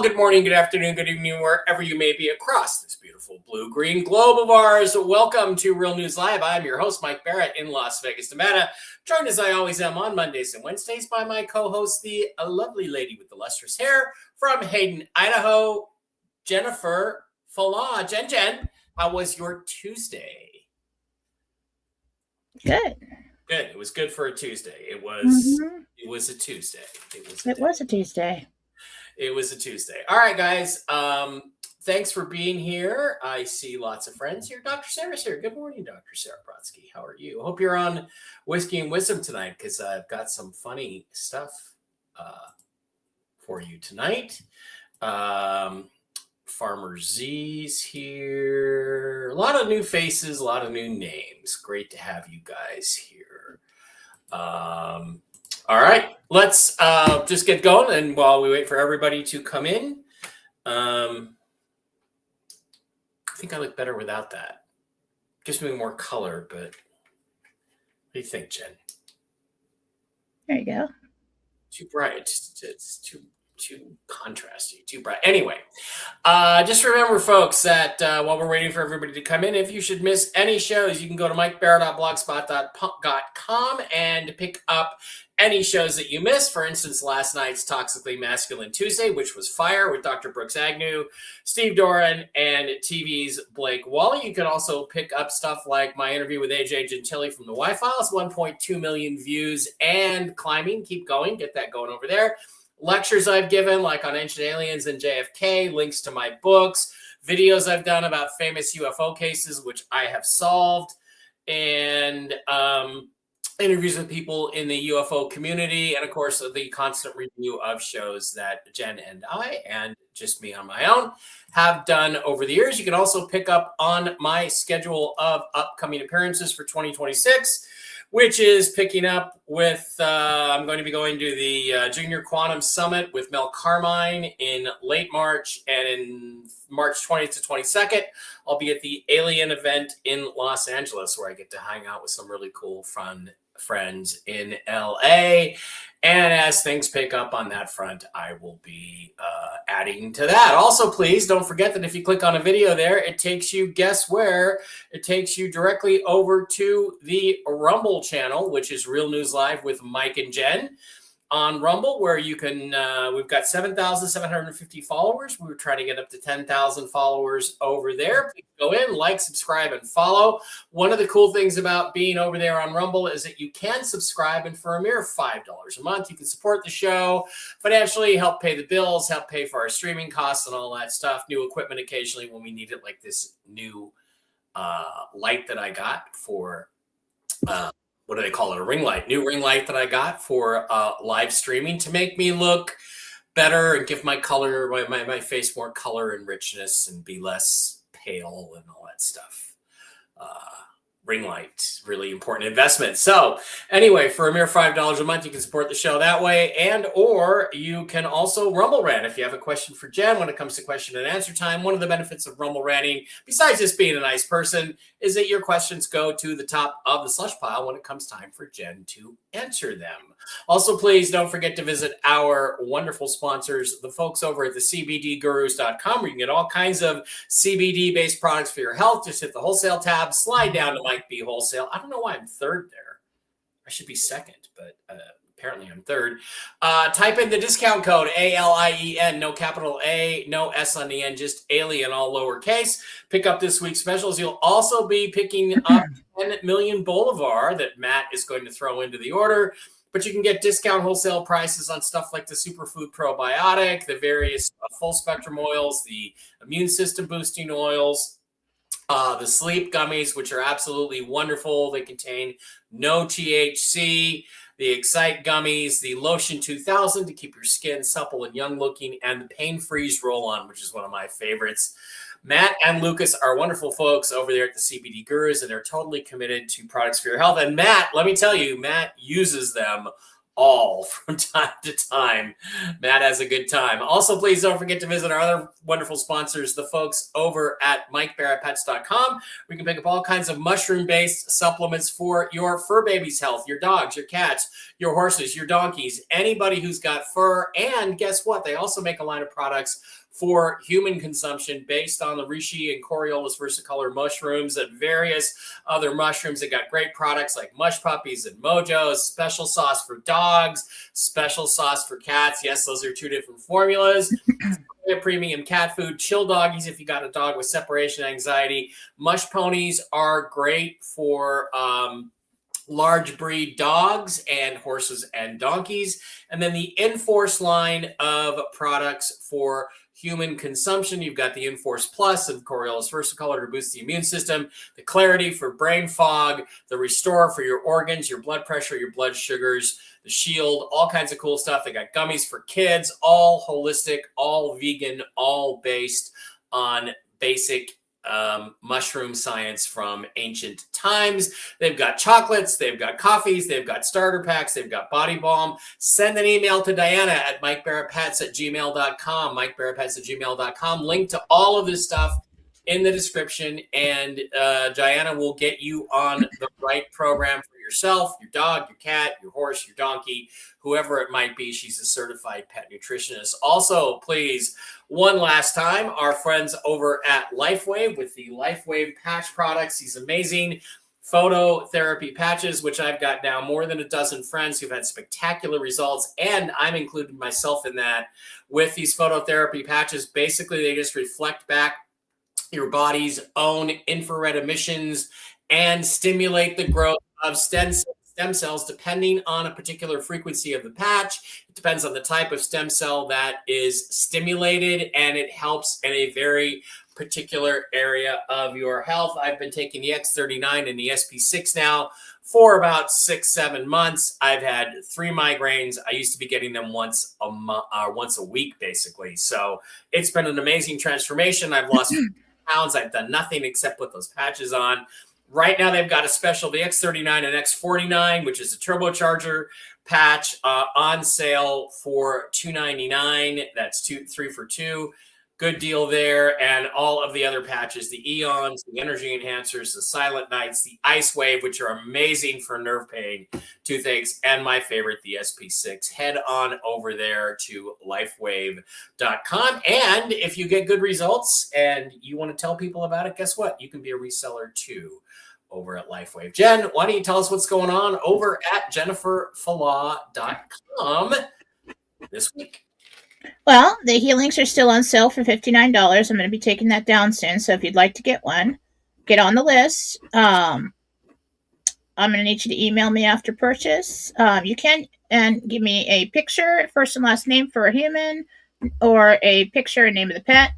good morning, good afternoon, good evening, wherever you may be across this beautiful blue-green globe of ours. Welcome to Real News Live. I'm your host, Mike Bara, in Las Vegas, Nevada. Joined as I always am on Mondays and Wednesdays by my co-host, the lovely lady with the lustrous hair from Hayden, Idaho, Jennifer Falah. Jen, how was your Tuesday? Good. Good. It was good for a Tuesday. It was a Tuesday. It was a Tuesday. It was a Tuesday. All right, guys. Thanks for being here. I see lots of friends here. Dr. Sarah's here. Good morning, Dr. Sarah Brodsky. How are you? Hope you're on Whiskey and Wisdom tonight because I've got some funny stuff for you tonight. Farmer Z's here. A lot of new faces, a lot of new names. Great to have you guys here. All right, let's just get going. And while we wait for everybody to come in, I think I look better without that. Gives me more color, but what do you think, Jen? There you go. Too bright. It's too contrasty, too bright. Anyway, just remember, folks, that while we're waiting for everybody to come in, if you should miss any shows, you can go to mikebara.blogspot.com and pick up any shows that you missed. For instance, last night's Toxically Masculine Tuesday, which was fire with Dr. Brooks Agnew, Steve Doran, and TV's Blake Wally. You can also pick up stuff like my interview with AJ Gentili from the Y-Files, 1.2 million views and climbing. Keep going. Get that going over there. Lectures I've given, like on Ancient Aliens and JFK, links to my books, videos I've done about famous UFO cases, which I have solved, and interviews with people in the UFO community, and of course, the constant review of shows that Jen and I, and just me on my own, have done over the years. You can also pick up on my schedule of upcoming appearances for 2026, which is picking up with, I'm going to be going to the Junior Quantum Summit with Mel Carmine in late March, and in March 20th to 22nd, I'll be at the Alien event in Los Angeles, where I get to hang out with some really cool, fun friends in LA. And as things pick up on that front, I will be adding to that. Also, please don't forget that if you click on a video there, it takes you, guess where? It takes you directly over to the Rumble channel, which is Real News Live with Mike and Jen on Rumble, where you can, we've got 7,750 followers. We were trying to get up to 10,000 followers over there. Please go in, like, subscribe, and follow. One of the cool things about being over there on Rumble is that you can subscribe, and for a mere $5 a month, you can support the show financially, help pay the bills, help pay for our streaming costs and all that stuff, new equipment occasionally when we need it, like this new light that I got for what do they call it? A ring light, new ring light that I got for live streaming to make me look better and give my color, my face more color and richness and be less pale and all that stuff. Ring light, really important investment. So anyway, for a mere $5 a month, you can support the show that way. And or you can also Rumble Rant. If you have a question for Jen when it comes to question and answer time, one of the benefits of Rumble Ranting, besides just being a nice person, is that your questions go to the top of the slush pile when it comes time for Jen to answer them. Also, please don't forget to visit our wonderful sponsors, the folks over at the CBDgurus.com, where you can get all kinds of CBD-based products for your health. Just hit the wholesale tab, slide down to Mike B Wholesale. I don't know why I'm third there. I should be second, but apparently I'm third. Type in the discount code ALIEN, no capital A, no S on the end, just alien, all lowercase. Pick up this week's specials. You'll also be picking up 10 million Bolivar that Matt is going to throw into the order. But you can get discount wholesale prices on stuff like the Superfood Probiotic, the various full spectrum oils, the immune system boosting oils, the sleep gummies, which are absolutely wonderful. They contain no THC, the Excite gummies, the Lotion 2000 to keep your skin supple and young looking, and the Pain Freeze Roll-On, which is one of my favorites. Matt and Lucas are wonderful folks over there at the CBD Gurus, and they're totally committed to products for your health. And Matt, let me tell you, Matt uses them all from time to time. Matt has a good time. Also, please don't forget to visit our other wonderful sponsors, the folks over at MikeBaraPets.com. where you can pick up all kinds of mushroom-based supplements for your fur baby's health, your dogs, your cats, your horses, your donkeys, anybody who's got fur. And guess what? They also make a line of products for human consumption based on the reishi and Coriolus versicolor mushrooms and various other mushrooms. They got great products like Mush Puppies and Mojos, special sauce for dogs, special sauce for cats. Yes, those are 2 different formulas. Premium cat food, chill doggies if you got a dog with separation anxiety. Mush ponies are great for large breed dogs and horses and donkeys. And then the Enforce line of products for human consumption. You've got the Enforce Plus of Coriolus versicolor to boost the immune system, the Clarity for brain fog, the Restore for your organs, your blood pressure, your blood sugars, the Shield, all kinds of cool stuff. They got gummies for kids, all holistic, all vegan, all based on basic mushroom science from ancient times. They've got chocolates, they've got coffees, they've got starter packs, they've got body balm. Send an email to Diana at MikeBaraPets@gmail.com, MikeBaraPets@gmail.com. Link to all of this stuff in the description, and Diana will get you on the right program for yourself, your dog, your cat, your horse, your donkey, whoever it might be. She's a certified pet nutritionist. Also, please, one last time, our friends over at LifeWave with the LifeWave patch products. These amazing phototherapy patches, which I've got now more than a dozen friends who've had spectacular results, and I'm including myself in that. With these phototherapy patches, basically they just reflect back your body's own infrared emissions and stimulate the growth of stem cells depending on a particular frequency of the patch. It depends on the type of stem cell that is stimulated, and it helps in a very particular area of your health. I've been taking the X39 and the SP6 now for about 6-7 months. I've had 3 migraines. I used to be getting them once a week, basically. So it's been an amazing transformation. I've lost pounds. I've done nothing except put those patches on. Right now, they've got a special, the X39 and X49, which is a turbocharger patch on sale for $2.99. That's 3 for 2. Good deal there. And all of the other patches, the Eons, the Energy Enhancers, the Silent Nights, the Ice Wave, which are amazing for nerve pain, toothaches, and my favorite, the SP6. Head on over there to lifewave.com. And if you get good results and you want to tell people about it, guess what? You can be a reseller too over at LifeWave. Jen, why don't you tell us what's going on over at jenniferfalaw.com this week? Well, the healings are still on sale for $59. I'm going to be taking that down soon. So if you'd like to get one, get on the list. I'm going to need you to email me after purchase. You can and give me a picture, first and last name for a human, or a picture and name of the pet.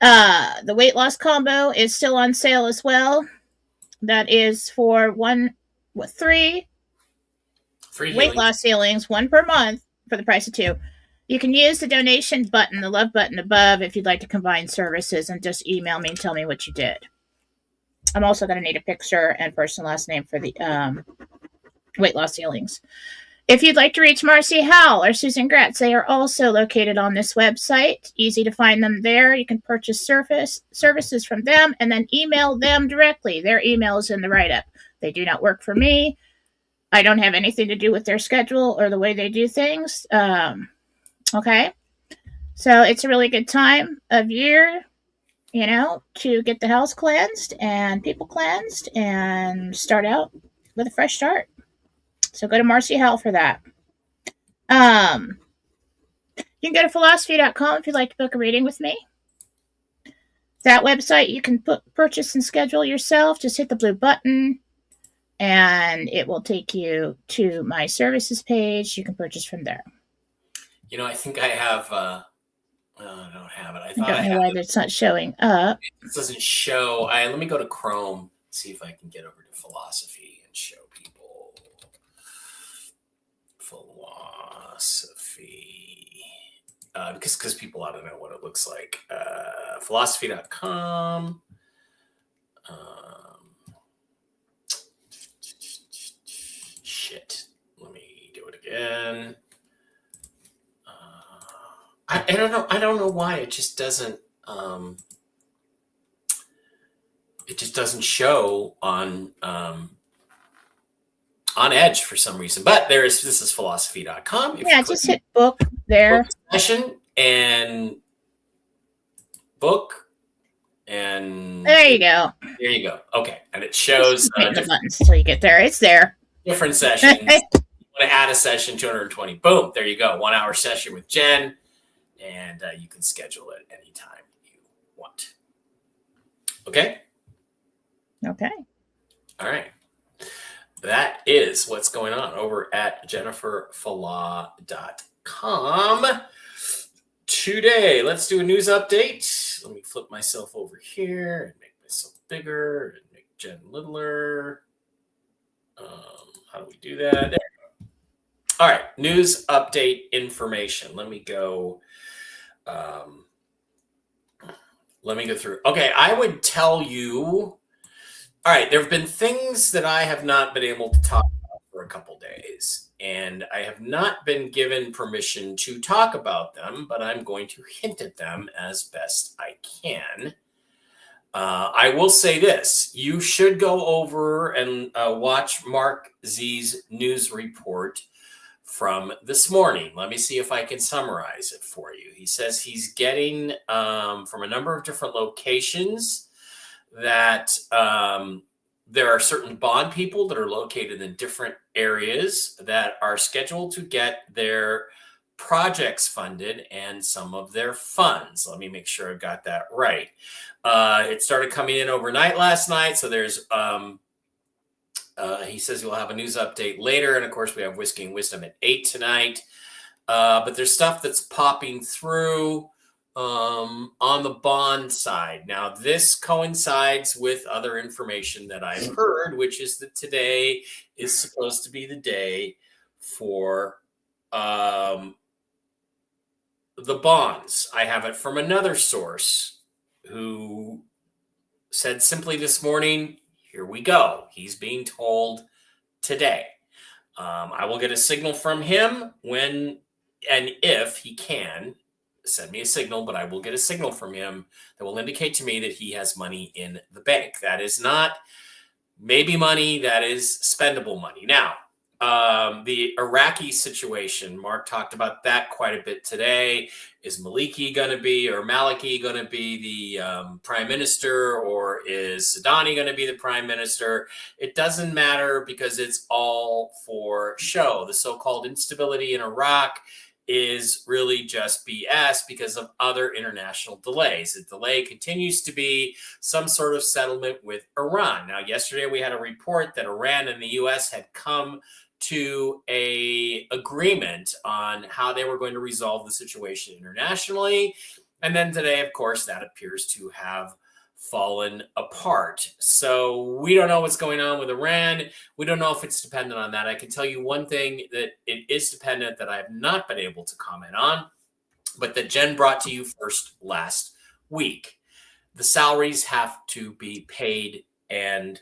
The weight loss combo is still on sale as well. That is for 3 weight loss healings, 1 per month for the price of 2. You can use the donation button, the love button above, if you'd like to combine services, and just email me and tell me what you did. I'm also going to need a picture and first and last name for the weight loss healings. If you'd like to reach Marcy Howell or Susan Gratz, they are also located on this website. Easy to find them there. You can purchase services from them and then email them directly. Their email is in the write-up. They do not work for me. I don't have anything to do with their schedule or the way they do things. Okay, so it's a really good time of year, to get the house cleansed and people cleansed and start out with a fresh start. So go to Marcy Howell for that. You can go to philosophy.com if you'd like to book a reading with me. That website you can purchase and schedule yourself. Just hit the blue button and it will take you to my services page. You can purchase from there. I think I have, I don't have it. I don't know why it's not showing up. It doesn't show. Let me go to Chrome, see if I can get over to Philosophy and show people. Philosophy. Because people ought to know what it looks like. Philosophy.com. Shit. Let me do again. I don't know. I don't know why it just doesn't. It just doesn't show on Edge for some reason. But this is philosophy.com. Yeah, just hit book there. Book session and book, and there you go. There you go. Okay, and it shows the buttons until you get there. It's there. Different sessions. You want to add a session, 220. Boom, there you go. 1 hour session with Jen, and you can schedule it anytime you want. Okay. Okay. All right. That is what's going on over at jenniferfalah.com today. Let's do a news update. Let me flip myself over here and make myself bigger and make Jen littler. How do we do that? There we go. All right. News update information. Let me go. Let me go through. Okay. I would tell you. All right, there have been things that I have not been able to talk about for a couple days, and I have not been given permission to talk about them, but I'm going to hint at them as best I can. I will say this. You should go over and watch Mark Z's news report from this morning. Let me see if I can summarize it for you. He says he's getting from a number of different locations that there are certain bond people that are located in different areas that are scheduled to get their projects funded and some of their funds. Let me make sure I got that right. It started coming in overnight last night. So there's, he says he'll have a news update later. And of course we have Whiskey and Wisdom at 8 tonight. But there's stuff that's popping through on the bond side. Now, this coincides with other information that I've heard, which is that today is supposed to be the day for the bonds. I have it from another source who said simply this morning, here we go. He's being told today. I will get a signal from him when and if he can send me a signal, but I will get a signal from him that will indicate to me that he has money in the bank. That is not maybe money, that is spendable money. Now, the Iraqi situation, Mark talked about that quite a bit today. Is Maliki going to be the prime minister, or is Sadani going to be the prime minister? It doesn't matter because it's all for show. The so-called instability in Iraq is really just BS because of other international delays. The delay continues to be some sort of settlement with Iran. Now, yesterday we had a report that Iran and the U.S. had come to a agreement on how they were going to resolve the situation internationally. And then today, of course, that appears to have fallen apart. So we don't know what's going on with Iran. We don't know if it's dependent on that. I can tell you one thing that it is dependent that I have not been able to comment on, but that Jen brought to you first last week. The salaries have to be paid and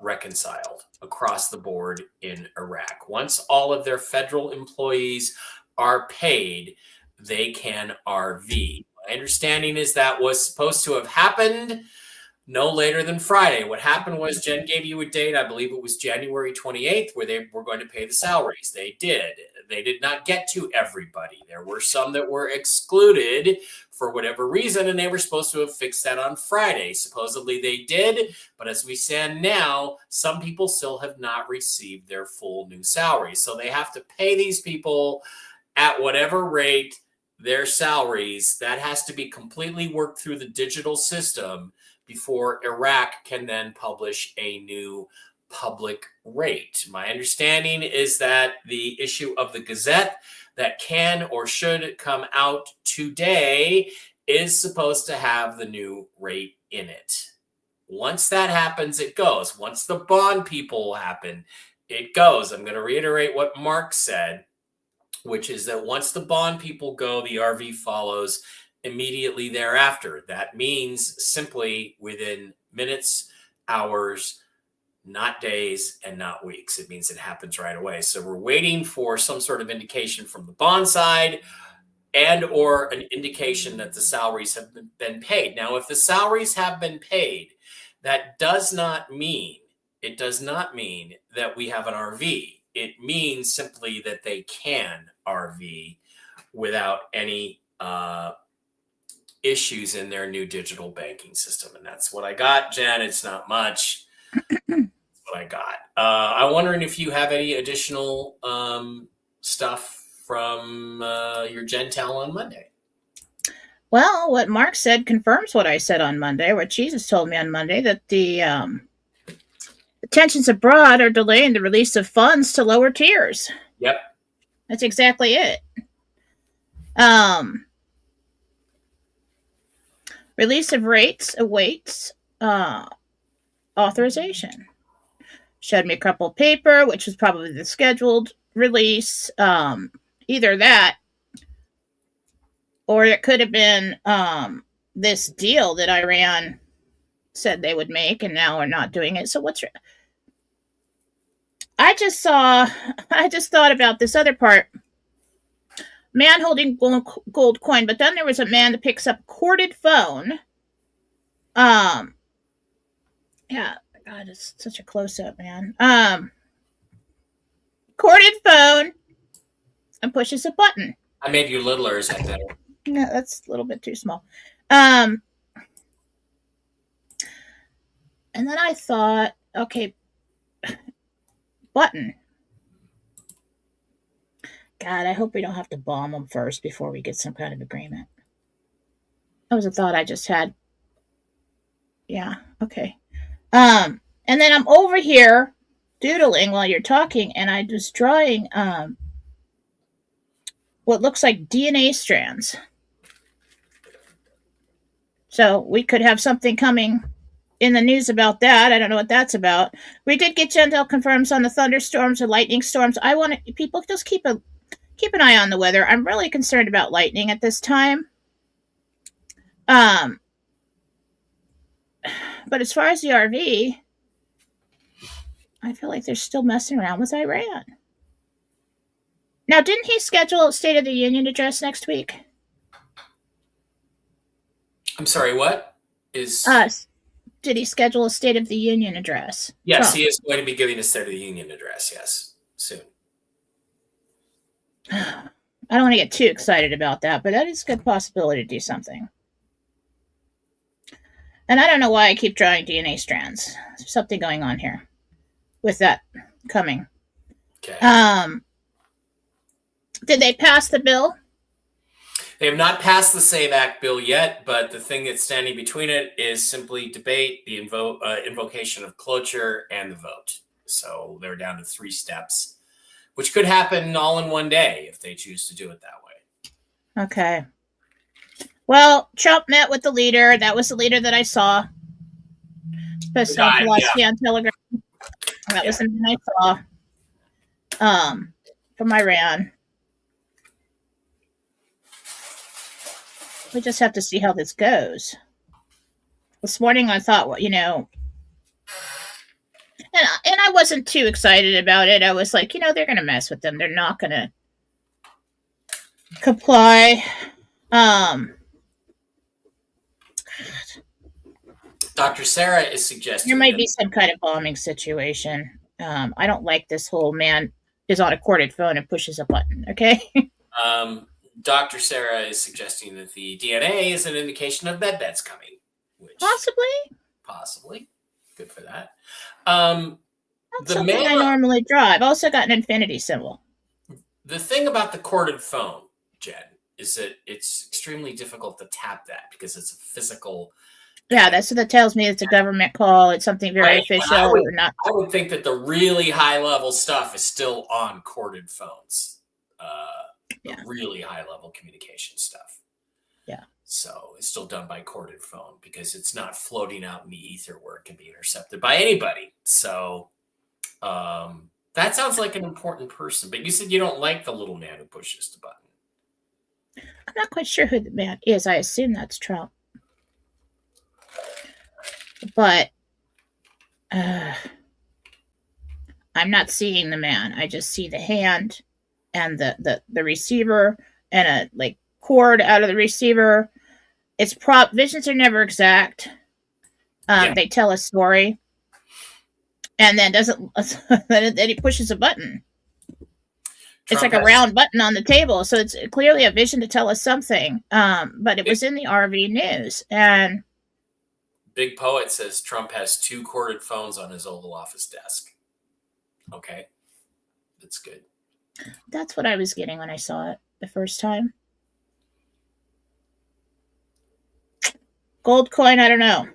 reconciled across the board in Iraq. Once all of their federal employees are paid, they can RV. My understanding is that was supposed to have happened no later than Friday. What happened was Jen gave you a date, I believe it was January 28th, where they were going to pay the salaries. They did. They did not get to everybody. There were some that were excluded for whatever reason, and they were supposed to have fixed that on Friday. Supposedly they did, but as we stand now, some people still have not received their full new salaries. So they have to pay these people at whatever rate their salaries. That has to be completely worked through the digital system before Iraq can then publish a new public rate. My understanding is that the issue of the Gazette that can or should come out today is supposed to have the new rate in it. Once that happens, it goes. Once the bond people happen, it goes. I'm going to reiterate what Mark said, which is that once the bond people go, the RV follows immediately thereafter. That means simply within minutes, hours, not days and not weeks. It means it happens right away. So we're waiting for some sort of indication from the bond side and or an indication that the salaries have been paid. Now, if the salaries have been paid, that does not mean that we have an RV. It means simply that they can RV without any issues in their new digital banking system. And that's what I got, Jen. It's not much. What I got. I'm wondering if you have any additional stuff from your Gentel on Monday. Well, what Mark said confirms what I said on Monday, what Jesus told me on Monday, that the tensions abroad are delaying the release of funds to lower tiers. Yep. That's exactly it. Release of rates awaits authorization. Showed me a couple paper, which was probably the scheduled release. Either that, or it could have been this deal that Iran said they would make, and now are not doing it. So I just thought about this other part. Man holding gold coin, but then there was a man that picks up corded phone. Yeah, God, it's such a close-up, man. Corded phone and pushes a button. I made you littler. Is that better? No, that's a little bit too small. And then I thought, okay, button. God, I hope we don't have to bomb them first before we get some kind of agreement. That was a thought I just had. Yeah, okay. And then I'm over here doodling while you're talking, and I was drawing what looks like DNA strands. So we could have something coming in the news about that. I don't know what that's about. We did get Gentel confirms on the thunderstorms and lightning storms. I want people just keep an eye on the weather. I'm really concerned about lightning at this time. But as far as the RV, I feel like they're still messing around with Iran. Now, didn't he schedule a State of the Union address next week? I'm sorry, what? Did he schedule a State of the Union address? Yes, Trump. He is going to be giving a State of the Union address, yes, soon. I don't want to get too excited about that, but that is a good possibility to do something. And I don't know why I keep drawing DNA strands. There's something going on here with that coming. Okay. Did they pass the bill? They have not passed the SAVE Act bill yet, but the thing that's standing between it is simply debate, the invocation of cloture, and the vote. So they're down to 3 steps, which could happen all in one day if they choose to do it that way. Okay. Well, Trump met with the leader. That was the leader that I saw. Posted on Philosophy on Telegram. That was the man I saw. From Iran. We just have to see how this goes. This morning I thought, well, and I wasn't too excited about it. I was like, they're going to mess with them. They're not going to comply. Dr. Sarah is suggesting there might be some kind of bombing situation. I don't like this whole man is on a corded phone and pushes a button. Okay. Dr. Sarah is suggesting that the DNA is an indication of beds coming. Which Possibly. Good for that. That's something I normally draw. I've also got an infinity symbol. The thing about the corded phone, Jen, is that it's extremely difficult to tap that because it's a physical. Yeah, that's what that tells me. It's a government call. It's something very official. I would think that the really high-level stuff is still on corded phones. Really high-level communication stuff. Yeah. So it's still done by corded phone because it's not floating out in the ether where it can be intercepted by anybody. So that sounds like an important person. But you said you don't like the little man who pushes the button. I'm not quite sure who the man is. I assume that's Trump. But I'm not seeing the man. I just see the hand and the receiver and a like cord out of the receiver. It's visions are never exact. They tell a story, and then then he pushes a button. It's like a round button on the table, so it's clearly a vision to tell us something. But it was in the RV news, and Big Poet says Trump has 2 corded phones on his Oval Office desk. Okay, that's good. That's what I was getting when I saw it the first time. Gold coin, I don't know.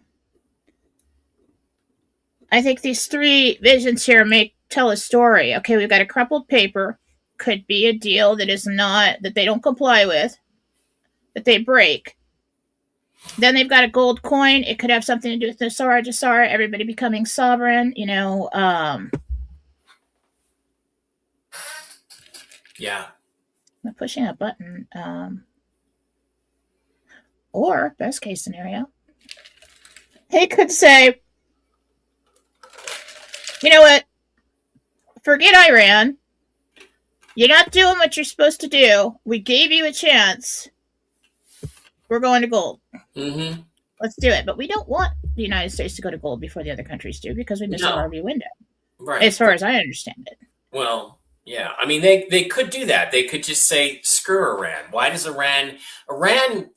I think these 3 visions here tell a story. Okay, we've got a crumpled paper. Could be a deal that is not, that they don't comply with, that they break. Then they've got a gold coin. It could have something to do with Nasara Jasara, everybody becoming sovereign, Yeah. I'm pushing a button. Or, best case scenario, he could say, you know what? Forget Iran. You're not doing what you're supposed to do. We gave you a chance. We're going to gold. Mm-hmm. Let's do it. But we don't want the United States to go to gold before the other countries do, because we missed our RV window. Right. As far as I understand it. Well, yeah. I mean, they could do that. They could just say, screw Iran. Why does Iran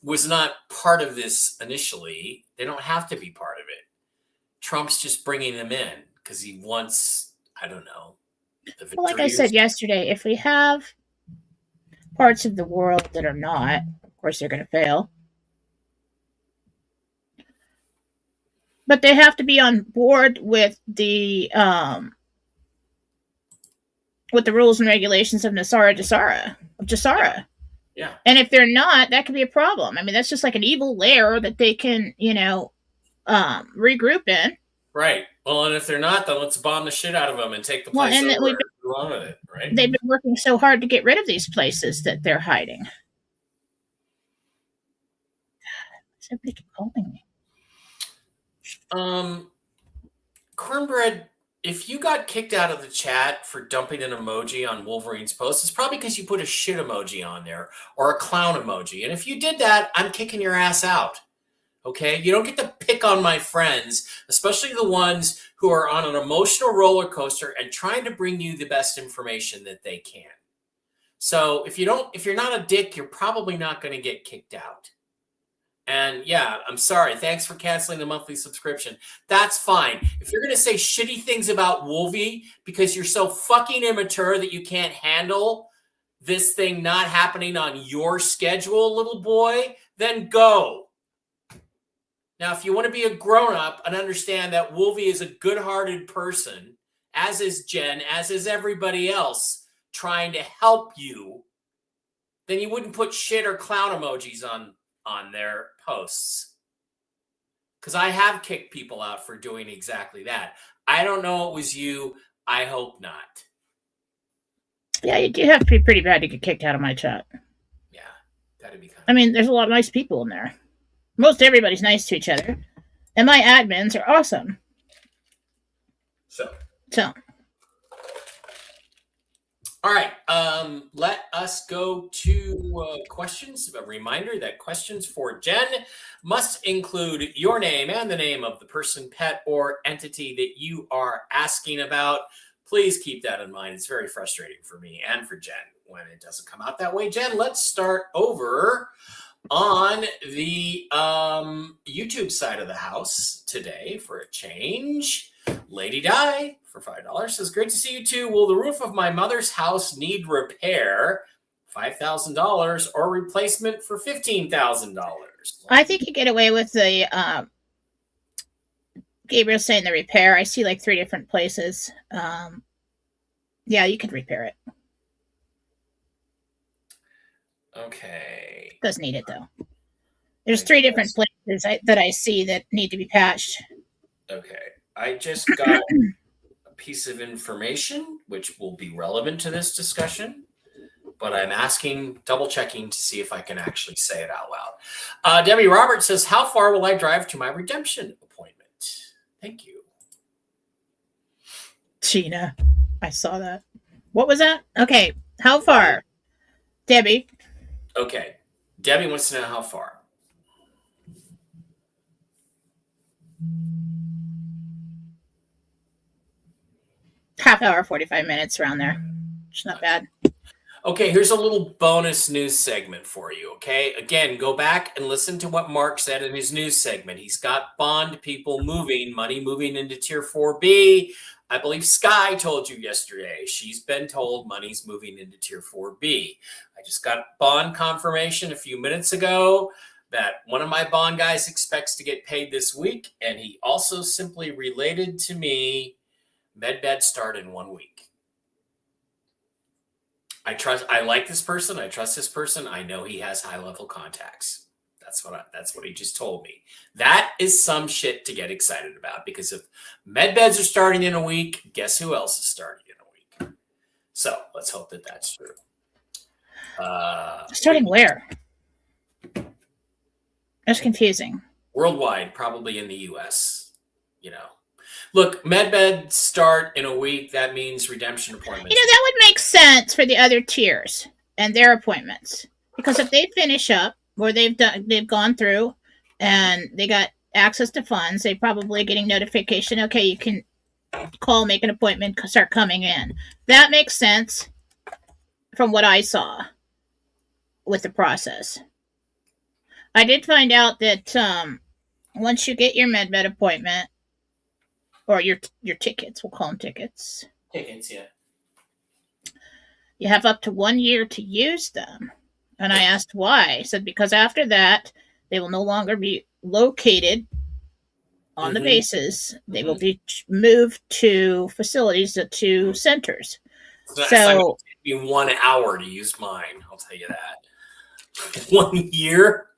was not part of this initially. They don't have to be part of it. Trump's just bringing them in because he wants, I don't know. Well, like I said yesterday, if we have parts of the world that are not, of course they're going to fail. But they have to be on board with the rules and regulations of Nasara Jasara. Yeah. And if they're not, that could be a problem. I mean, that's just like an evil lair that they can, regroup in. Right. Well, and if they're not, then let's bomb the shit out of them and take the place over and move on with it, right? They've been working so hard to get rid of these places that they're hiding. Somebody keep calling me. Cornbread, if you got kicked out of the chat for dumping an emoji on Wolverine's post, it's probably because you put a shit emoji on there or a clown emoji. And if you did that, I'm kicking your ass out. Okay? You don't get to pick on my friends, especially the ones who are on an emotional roller coaster and trying to bring you the best information that they can. So if you're not a dick, you're probably not going to get kicked out. And yeah, I'm sorry. Thanks for canceling the monthly subscription. That's fine. If you're going to say shitty things about Wolvie because you're so fucking immature that you can't handle this thing not happening on your schedule, little boy, then go. Now, if you want to be a grown-up and understand that Wolvie is a good-hearted person, as is Jen, as is everybody else, trying to help you, then you wouldn't put shit or clown emojis on their posts. Because I have kicked people out for doing exactly that. I don't know it was you. I hope not. Yeah, you do have to be pretty bad to get kicked out of my chat. Yeah, that'd be kind of... I mean, there's a lot of nice people in there. Most everybody's nice to each other. And my admins are awesome. So. All right. Let us go to questions. A reminder that questions for Jen must include your name and the name of the person, pet, or entity that you are asking about. Please keep that in mind. It's very frustrating for me and for Jen when it doesn't come out that way. Jen, let's start over on the YouTube side of the house today for a change. Lady Di for $5 says, great to see you too. Will the roof of my mother's house need repair? $5,000 or replacement for $15,000? I think you get away with the Gabriel saying the repair. I see like 3 different places. Yeah, you could repair it. Okay. Doesn't need it though. There's 3 different places that I see that need to be patched. Okay. I just got a piece of information which will be relevant to this discussion, but I'm double checking to see if I can actually say it out loud. Debbie Roberts says, how far will I drive to my redemption appointment? Thank you. Gina. I saw that. What was that? Okay. How far? Debbie. Okay. Debbie wants to know how far. Half hour, 45 minutes around there. It's not bad. Okay, here's a little bonus news segment for you, okay? Again, go back and listen to what Mark said in his news segment. He's got bond people moving, money moving into Tier 4B. I believe Sky told you yesterday. She's been told money's moving into Tier 4B. I just got bond confirmation a few minutes ago that one of my bond guys expects to get paid this week, and he also simply related to me MedBed start in 1 week. I like this person. I trust this person. I know he has high level contacts. That's what he just told me. That is some shit to get excited about, because if med beds are starting in a week, guess who else is starting in a week? So let's hope that that's true. Starting where? That's confusing. Worldwide, probably in the US, Look, MedBed start in a week. That means redemption appointments. That would make sense for the other tiers and their appointments, because if they finish up or they've gone through and they got access to funds, they probably getting notification. Okay, you can call, make an appointment, start coming in. That makes sense from what I saw with the process. I did find out that once you get your MedBed appointment, or your tickets, we'll call them tickets. Tickets, yeah. You have up to 1 year to use them. And I asked why. I said, because after that, they will no longer be located on the bases. They will be moved to facilities, to centers. So it'd be 1 hour to use mine, I'll tell you that. 1 year?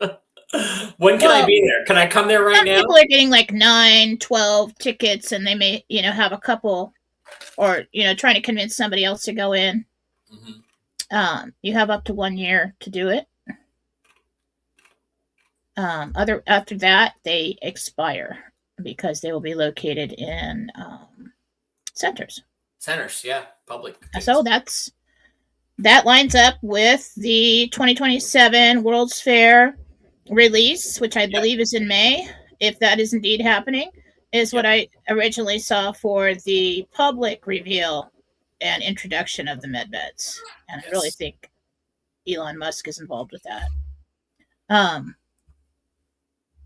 When can I be there? Can I come there right now? People are getting like 9, 12 tickets, and they may, have a couple, or, trying to convince somebody else to go in. Mm-hmm. You have up to 1 year to do it. After that, they expire because they will be located in centers. Centers, yeah, public. So that lines up with the 2027 World's Fair release, which I believe is in May, if that is indeed happening, is what I originally saw for the public reveal and introduction of the med beds. And I really think Elon Musk is involved with that.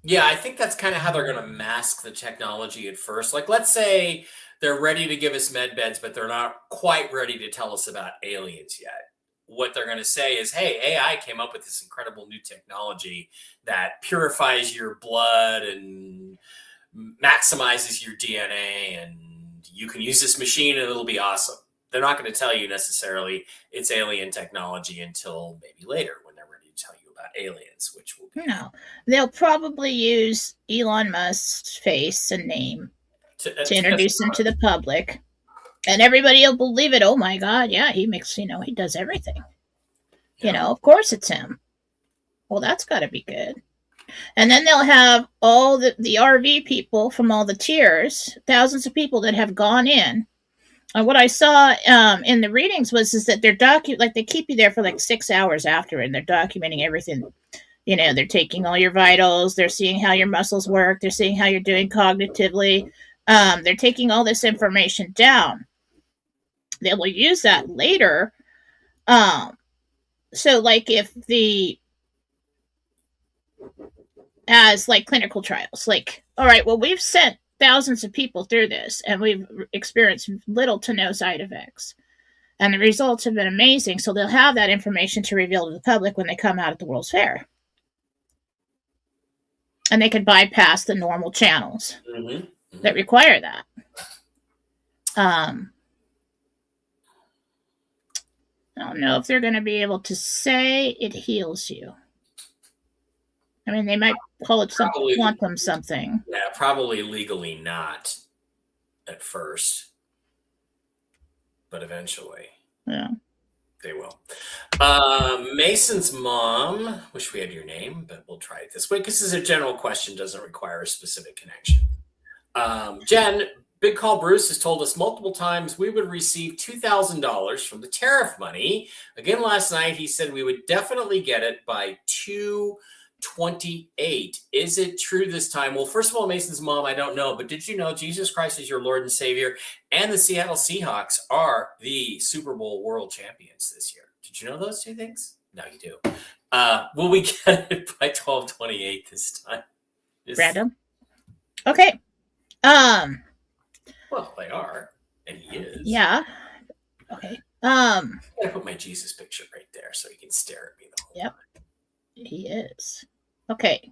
Yeah, I think that's kind of how they're going to mask the technology at first. Like, let's say they're ready to give us med beds, but they're not quite ready to tell us about aliens yet. What they're going to say is, hey, AI came up with this incredible new technology that purifies your blood and maximizes your DNA, and you can use this machine and it'll be awesome. They're not going to tell you necessarily it's alien technology until maybe later when they're ready to tell you about aliens, which will be... No, they'll probably use Elon Musk's face and name to introduce him to the public. And everybody will believe it. Oh my God, yeah, he makes, he does everything. Yeah. Of course it's him. Well, that's got to be good. And then they'll have all the RV people from all the tiers, thousands of people that have gone in. And what I saw in the readings is that they're they keep you there for like 6 hours after, and they're documenting everything. They're taking all your vitals. They're seeing how your muscles work. They're seeing how you're doing cognitively. They're taking all this information down. They will use that later. So like if as like clinical trials, like, all right, well, we've sent thousands of people through this and we've experienced little to no side effects. And the results have been amazing. So they'll have that information to reveal to the public when they come out at the World's Fair. And they could bypass the normal channels that require that. I don't know if they're going to be able to say it heals you. I mean, they might call it something, quantum something. Yeah, probably legally not at first, but eventually. Yeah. They will. Mason's mom, wish we had your name, but we'll try it this way because this is a general question, doesn't require a specific connection. Jen, Big Call Bruce has told us multiple times we would receive $2,000 from the tariff money. Again, last night he said we would definitely get it by 2/28. Is it true this time? Well, first of all, Mason's mom, I don't know, but did you know Jesus Christ is your Lord and Savior, and the Seattle Seahawks are the Super Bowl world champions this year? Did you know those two things? No, you do. Will we get it by 12/28 this time? Random. Okay. Well, they are, and he is. Yeah. Okay. I'm gonna put my Jesus picture right there so he can stare at me the whole time. He is. Okay.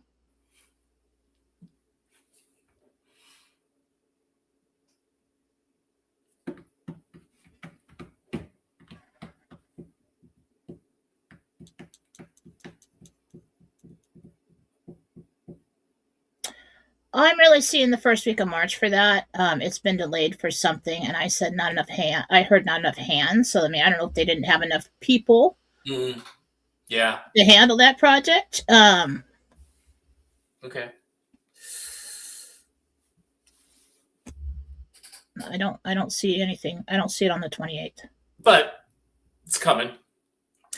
I'm really seeing the first week of March for that. It's been delayed for something, and I said not enough hand. I heard not enough hands. So I mean, I don't know if they didn't have enough people. Yeah. To handle that project. Okay. I don't see anything. I don't see it on the 28th. But it's coming.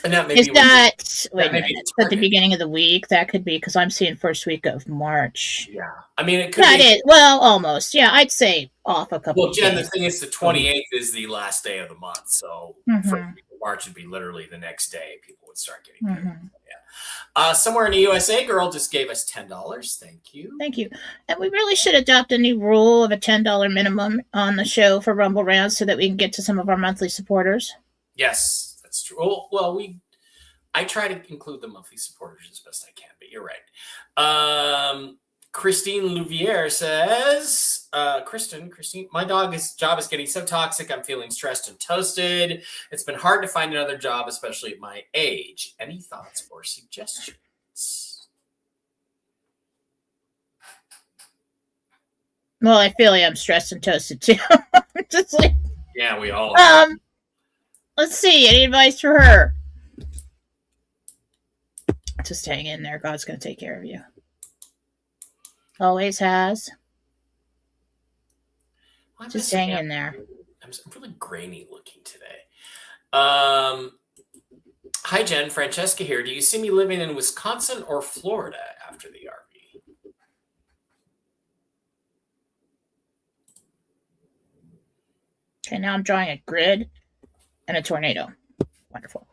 And that may is be that wait a minute, at the beginning of the week? That could be because I'm seeing first week of March. Yeah, I mean it could. That is well, almost. Yeah, I'd say off a couple. Well, Jen, the thing is, the 28th is the last day of the month, so first week of March would be literally the next day. People would start getting paid. Yeah. Somewhere in the USA, girl just gave us $10. Thank you. Thank you. And we really should adopt a new rule of a $10 minimum on the show for Rumble Rounds so that we can get to some of our monthly supporters. Yes, that's true. Well, I try to include the monthly supporters as best I can, but you're right. Christine Louvier says, Christine, my dog's job is getting so toxic. I'm feeling stressed and toasted. It's been hard to find another job, especially at my age. Any thoughts or suggestions? Well, I feel like I'm stressed and toasted too. Just like, yeah, we all are. Let's see. Any advice for her? Just hang in there. God's going to take care of you. Always has. Just hang in there. I'm really grainy looking today. Hi, Jen. Francesca here. Do you see me living in Wisconsin or Florida after the RV? Okay, now I'm drawing a grid and a tornado. Wonderful.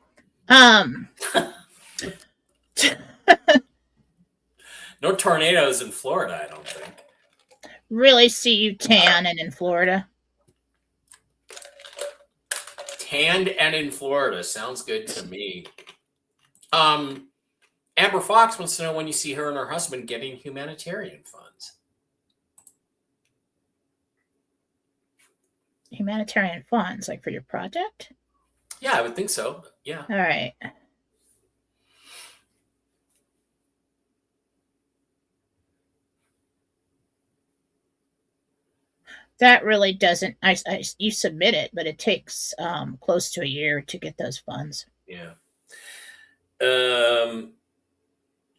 No tornadoes in Florida, I don't think. Really see you tan and in Florida. Tanned and in Florida. Sounds good to me. Amber Fox wants to know when you see her and her husband getting humanitarian funds. Humanitarian funds, like for your project? Yeah, I would think so. Yeah. All right. That really doesn't. You submit it, but it takes close to a year to get those funds. Yeah. I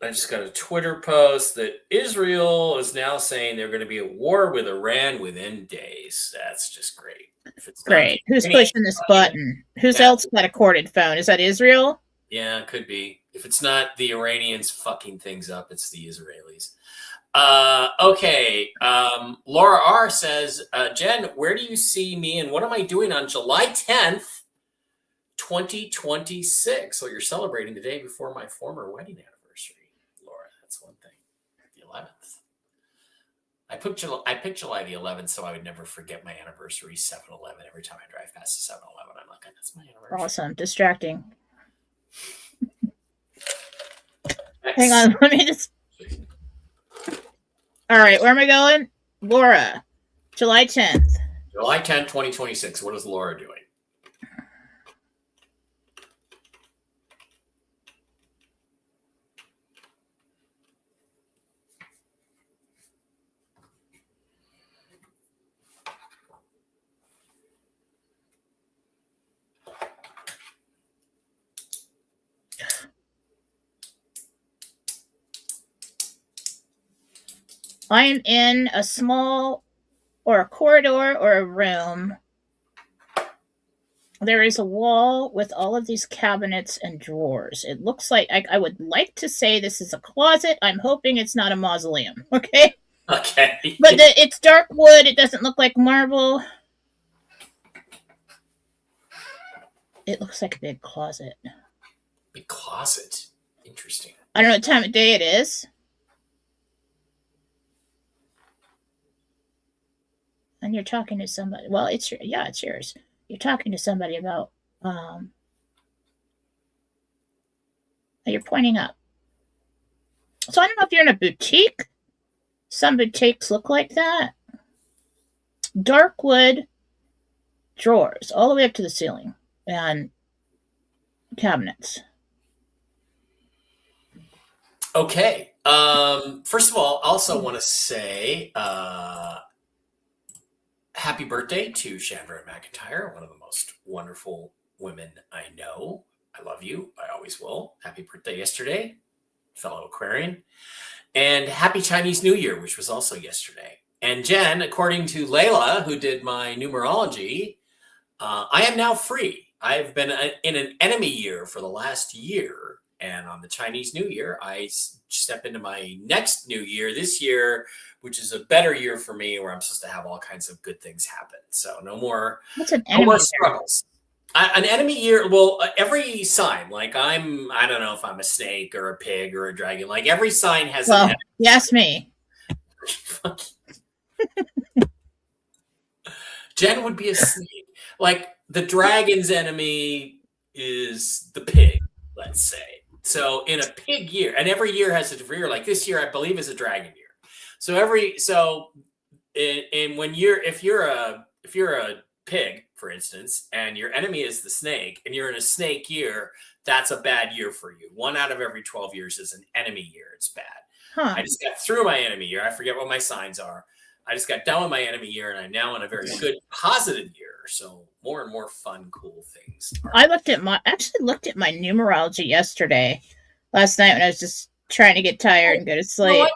just got a Twitter post that Israel is now saying they're going to be at war with Iran within days. That's just great. If it's great. Who's pushing this button? Who's else got a corded phone? Is that Israel? Yeah, it could be. If it's not the Iranians fucking things up, it's the Israelis. Okay. Laura R says, Jen, where do you see me and what am I doing on July 10th, 2026? So you're celebrating the day before my former wedding anniversary, Laura. That's one thing. The 11th. I picked July the 11th so I would never forget my anniversary, 7-Eleven. Every time I drive past the 7-Eleven, I'm like, that's my anniversary. Awesome. Distracting. Hang on. Let me just... All right, where am I going? Laura, July 10th. July 10th, 2026. What is Laura doing? I am in a small or a corridor or a room. There is a wall with all of these cabinets and drawers. It looks like I would like to say this is a closet. I'm hoping it's not a mausoleum. Okay. Okay. But it's dark wood. It doesn't look like marble. It looks like a big closet. Big closet. Interesting. I don't know what time of day it is. And you're talking to somebody. Well, it's yours. You're talking to somebody about. You're pointing up. So I don't know if you're in a boutique. Some boutiques look like that. Dark wood drawers all the way up to the ceiling and cabinets. Okay. First of all, I also want to say happy birthday to Chandra McIntyre, one of the most wonderful women I know. I love you. I always will. Happy birthday yesterday, fellow Aquarian. And happy Chinese New Year, which was also yesterday. And Jen, according to Layla, who did my numerology, I am now free. I've been in an enemy year for the last year. And on the Chinese New Year, I step into my next new year this year, which is a better year for me, where I'm supposed to have all kinds of good things happen. So no more struggles. An enemy year. Well, every sign, like I don't know if I'm a snake or a pig or a dragon. Like every sign has an enemy. Yes, me. Jen would be a snake. Like the dragon's enemy is the pig, let's say. So in a pig year, and every year has a different year. Like this year, I believe, is a dragon year. So if you're a pig, for instance, and your enemy is the snake, and you're in a snake year, that's a bad year for you. 1 out of every 12 years is an enemy year. It's bad. Huh. I just got through my enemy year. I forget what my signs are. I just got done with my enemy year, and I'm now in a very good, positive year. So more and more fun, cool things. I actually looked at my numerology last night when I was just trying to get tired and go to sleep.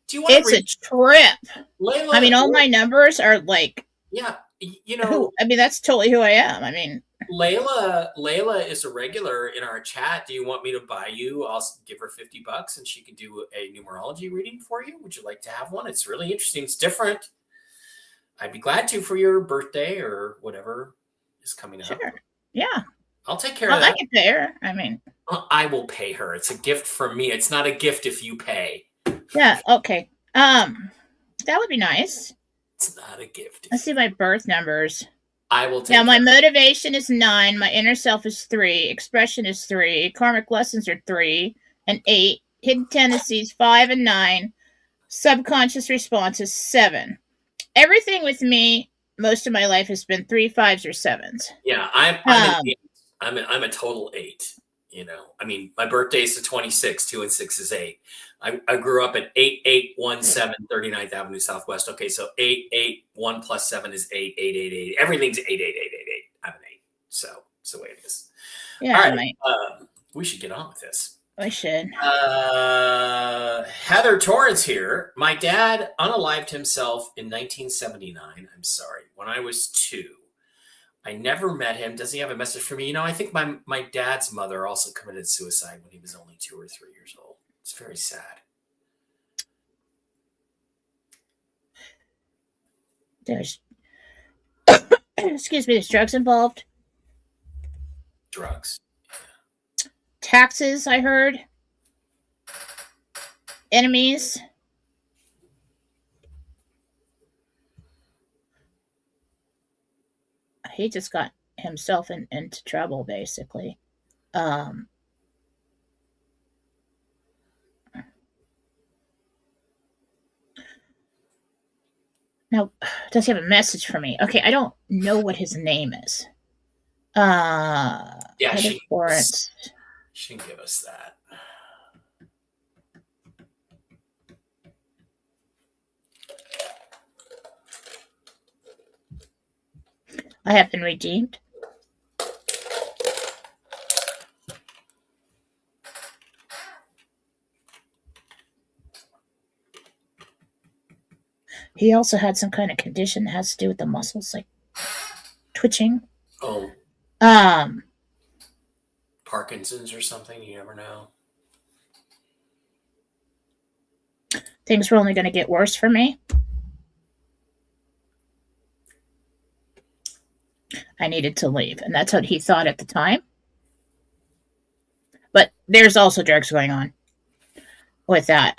It's a trip. Layla, I mean, all my numbers are like. Yeah, you know. I mean, that's totally who I am. I mean, Layla is a regular in our chat. Do you want me to buy you? I'll give her $50 and she can do a numerology reading for you. Would you like to have one? It's really interesting. It's different. I'd be glad to for your birthday or whatever is coming up. Sure. Yeah. I'll take care of that. I can pay her. I mean, I will pay her. It's a gift from me. It's not a gift if you pay. Yeah. Okay. That would be nice. It's not a gift. Let's see my birth numbers. I will take. Now, my motivation is 9. My inner self is 3. Expression is 3. Karmic lessons are 3 and 8. Hidden tendencies 5 and 9. Subconscious response is 7. Everything with me, most of my life has been 3, 5s, or 7s. Yeah, I'm a total 8. You know, I mean, my birthday is the 26th. 2 and 6 is 8. I grew up at 8817 39th Avenue Southwest. Okay, so 881 plus 7 is 8. 888. Everything's 88888. I'm an 8. So it's the way it is. Yeah, all right. We should get on with this. I should. Heather Torrance here. My dad unalived himself in 1979. I'm sorry. When I was 2. I never met him. Does he have a message for me? You know, I think my dad's mother also committed suicide when he was only 2 or 3 years old. It's very sad. There's excuse me, there's drugs involved. Drugs. Taxes, I heard. Enemies. He just got himself into trouble, basically. Now, does he have a message for me? Okay, I don't know what his name is. Yeah, she can give us that. I have been redeemed. He also had some kind of condition that has to do with the muscles, like twitching. Oh. Parkinson's or something. You never know. Things were only going to get worse for me. I needed to leave, and that's what he thought at the time. But there's also drugs going on with that.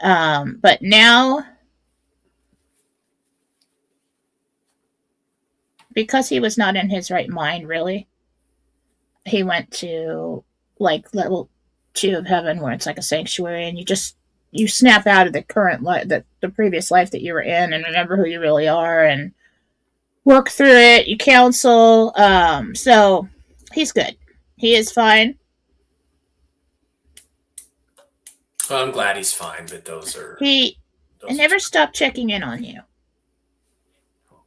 But now, because he was not in his right mind, really, he went to like level 2 of heaven, where it's like a sanctuary, and you snap out of the current life, the previous life that you were in, and remember who you really are, and work through it. You counsel. So he's good. He is fine. Well, I'm glad he's fine, but those are... I never stopped checking in on you. All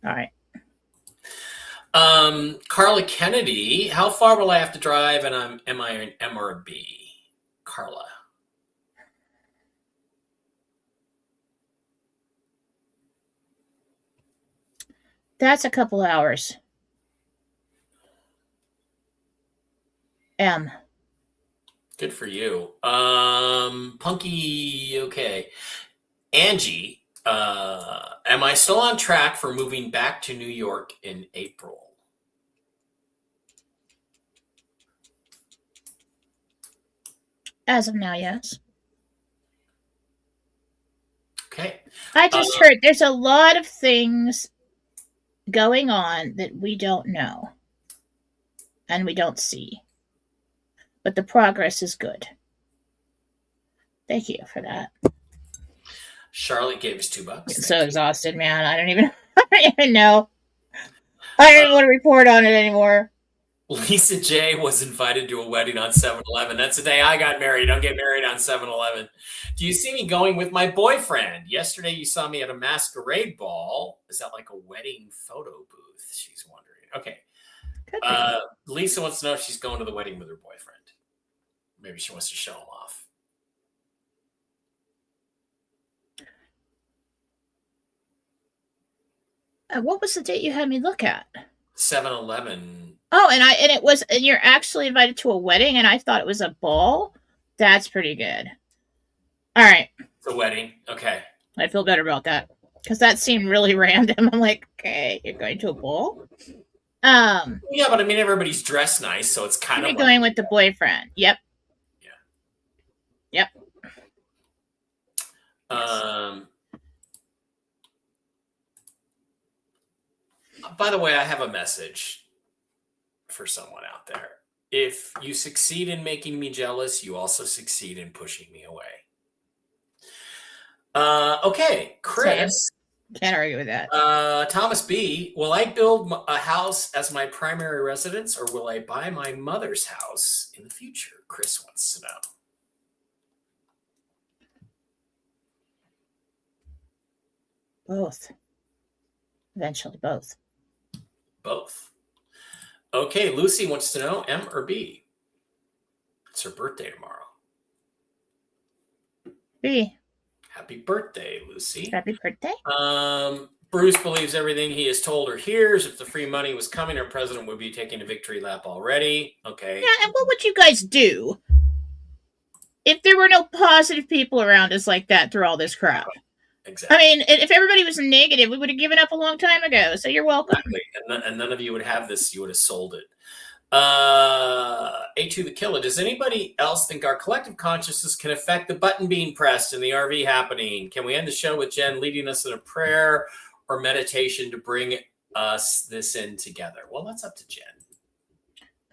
right. Carla Kennedy, how far will I have to drive, and am I an M or a B? Carla. That's a couple hours. M. Good for you. Punky, okay. Angie, am I still on track for moving back to New York in April? As of now, yes. Okay. I just heard there's a lot of things going on that we don't know and we don't see. But the progress is good. Thank you for that. Charlotte gave us $2. I'm so exhausted, man. I don't even know. I don't even want to report on it anymore. Lisa J was invited to a wedding on 7-Eleven. That's the day I got married. Don't get married on 7-Eleven. Do you see me going with my boyfriend? Yesterday you saw me at a masquerade ball. Is that like a wedding photo booth? She's wondering. Okay. Lisa wants to know if she's going to the wedding with her boyfriend. Maybe she wants to show him off. What was the date you had me look at? 7-Eleven. Oh, and you're actually invited to a wedding, and I thought it was a ball. That's pretty good. All right. It's a wedding. Okay. I feel better about that because that seemed really random. I'm like, okay, you're going to a ball. Yeah, but I mean, everybody's dressed nice, so it's kind of like... going with the boyfriend. Yep. Yeah. Yep. By the way, I have a message for someone out there. If you succeed in making me jealous, you also succeed in pushing me away. Okay, Chris. Can't argue with that. Thomas B, will I build a house as my primary residence, or will I buy my mother's house in the future? Chris wants to know. Both. Eventually, both. Both. Okay, Lucy wants to know, M or B? It's her birthday tomorrow. B. Happy birthday, Lucy. Happy birthday. Bruce believes everything he is told or hears. If the free money was coming, our president would be taking a victory lap already. Okay. Yeah, and what would you guys do if there were no positive people around us like that through all this crap? Exactly. I mean, if everybody was negative, we would have given up a long time ago. So you're welcome. Exactly. And none of you would have this. You would have sold it. A2 the Killer. Does anybody else think our collective consciousness can affect the button being pressed and the RV happening? Can we end the show with Jen leading us in a prayer or meditation to bring us this in together? Well, that's up to Jen.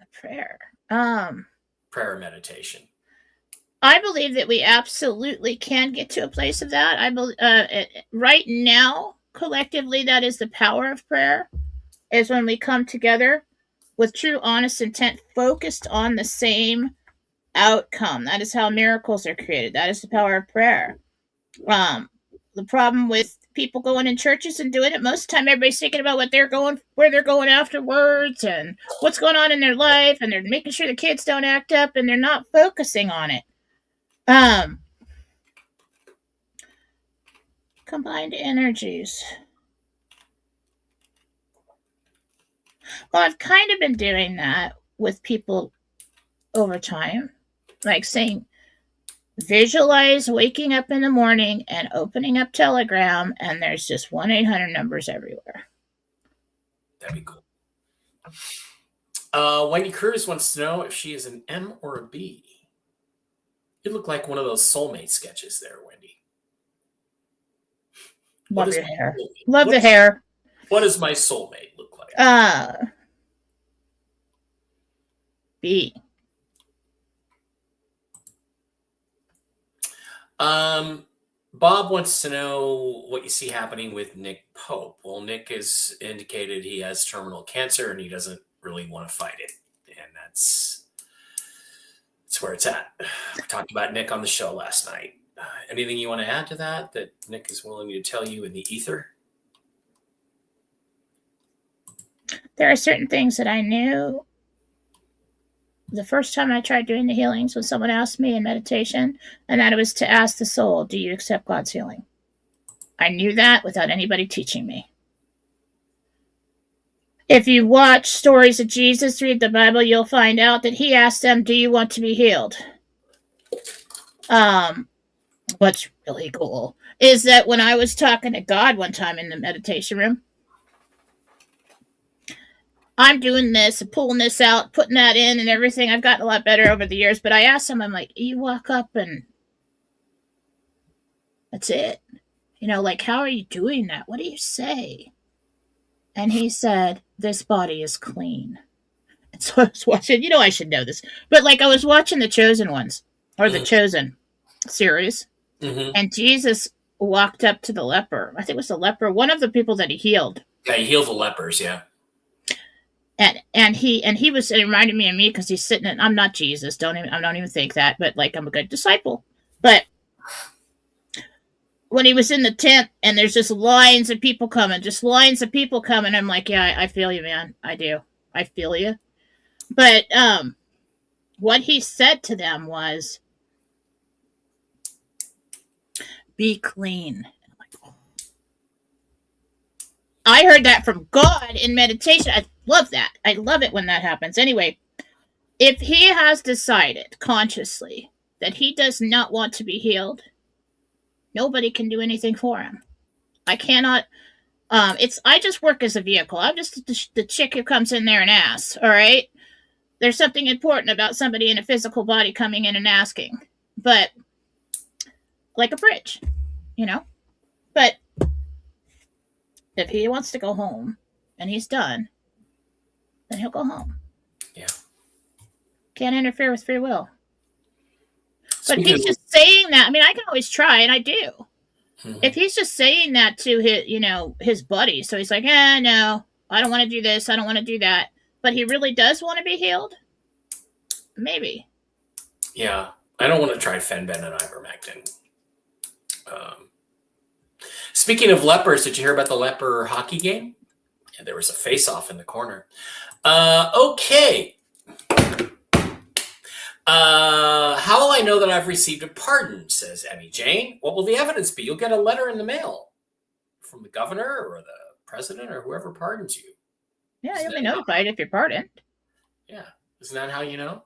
A prayer. Prayer or meditation. I believe that we absolutely can get to a place of that. I believe right now, collectively, that is the power of prayer, is when we come together with true, honest intent, focused on the same outcome. That is how miracles are created. That is the power of prayer. The problem with people going in churches and doing it, most of the time everybody's thinking about where they're going afterwards and what's going on in their life, and they're making sure the kids don't act up, and they're not Combined energies. Well, I've kind of been doing that with people over time. Like saying, visualize waking up in the morning and opening up Telegram, and there's just 1-800 numbers everywhere. That'd be cool. Wendy Cruz wants to know if she is an M or a B. You look like one of those soulmate sketches there, Wendy. Love your hair. Love the hair. What does my soulmate look like? B. Bob wants to know what you see happening with Nick Pope. Well, Nick has indicated he has terminal cancer and he doesn't really want to fight it. And that's where it's at. We talked about Nick on the show last night. Anything you want to add to that Nick is willing to tell you in the ether? There are certain things that I knew the first time I tried doing the healings when someone asked me in meditation, and that it was to ask the soul, do you accept God's healing? I knew that without anybody teaching me. If you watch stories of Jesus, read the Bible, you'll find out that he asked them, do you want to be healed? What's really cool is that when I was talking to God one time in the meditation room, I'm doing this and pulling this out, putting that in and everything. I've gotten a lot better over the years, but I asked him, I'm like, you walk up and that's it. Like, how are you doing that? What do you say? And he said, this body is clean. And so I was watching, I should know this, but like I was watching The Chosen Ones or The Chosen series. Mm-hmm. And Jesus walked up to the leper. I think it was the leper, one of the people that he healed. Yeah, he healed the lepers, yeah. And he was, it reminded me of me because he's sitting in, I'm not Jesus, I don't even think that, but like I'm a good disciple. But when he was in the tent and there's just lines of people coming, I'm like, yeah, I feel you, man. I do. I feel you. But what he said to them was, be clean. I heard that from God in meditation. I love that. I love it when that happens. Anyway, if he has decided consciously that he does not want to be healed, nobody can do anything for him. I cannot. I just work as a vehicle. I'm just the chick who comes in there and asks. All right. There's something important about somebody in a physical body coming in and asking, but like a bridge, But if he wants to go home and he's done, then he'll go home. Yeah. Can't interfere with free will. But if he's just saying that, I mean, I can always try, and I do. Mm-hmm. If he's just saying that to his buddy, so he's like, no, I don't want to do this, I don't want to do that, but he really does want to be healed, maybe. Yeah, I don't want to try Fenben and ivermectin. Speaking of lepers, did you hear about the leper hockey game? Yeah, there was a face-off in the corner. Okay. How will I know that I've received a pardon, says Emmy Jane. What will the evidence be? You'll get a letter in the mail from the governor or the president or whoever pardons you. Yeah, you'll be notified if you're pardoned. Yeah. Isn't that how you know?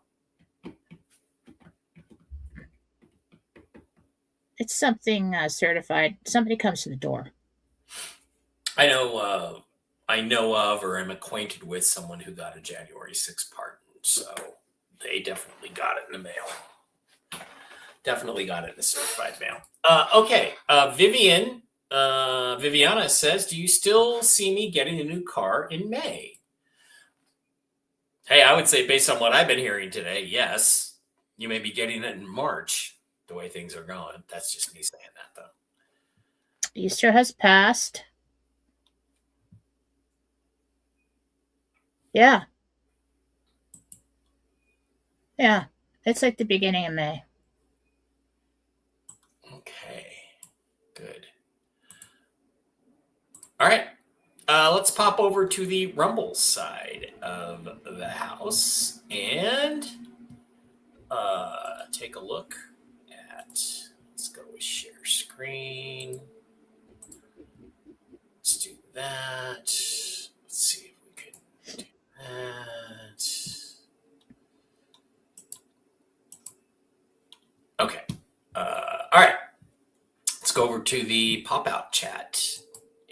It's something certified. Somebody comes to the door. I know of or am acquainted with someone who got a January 6th pardon. So they definitely got it in the mail. Definitely got it in the certified mail. Okay. Viviana says, do you still see me getting a new car in May? Hey, I would say based on what I've been hearing today, yes. You may be getting it in March. The way things are going. That's just me saying that, though. Easter has passed. Yeah. Yeah. It's like the beginning of May. Okay. Good. All right. Let's pop over to the Rumble side of the house and take a look. Let's go with share screen. that. Let's see if we can do that. Okay. All right. Let's go over to the pop-out chat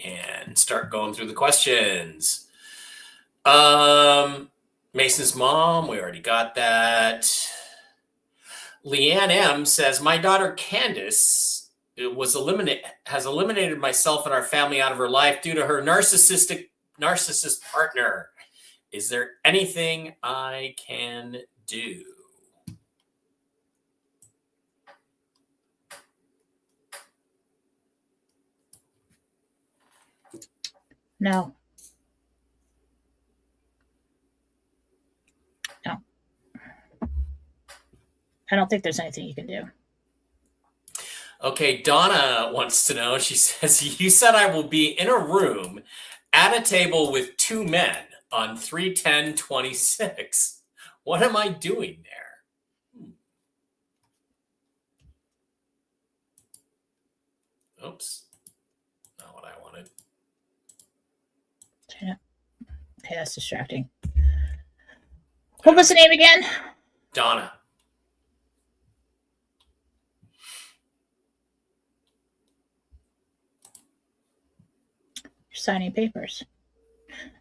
and start going through the questions. Mason's mom, we already got that. Leanne M says, my daughter Candace has eliminated myself and our family out of her life due to her narcissist partner. Is there anything I can do? No. I don't think there's anything you can do. Okay, Donna wants to know. She says, you said I will be in a room at a table with two men on 3/10/26. What am I doing there? Oops. Not what I wanted. Yeah. Okay, that's distracting. What was the name again? Donna. You're signing papers.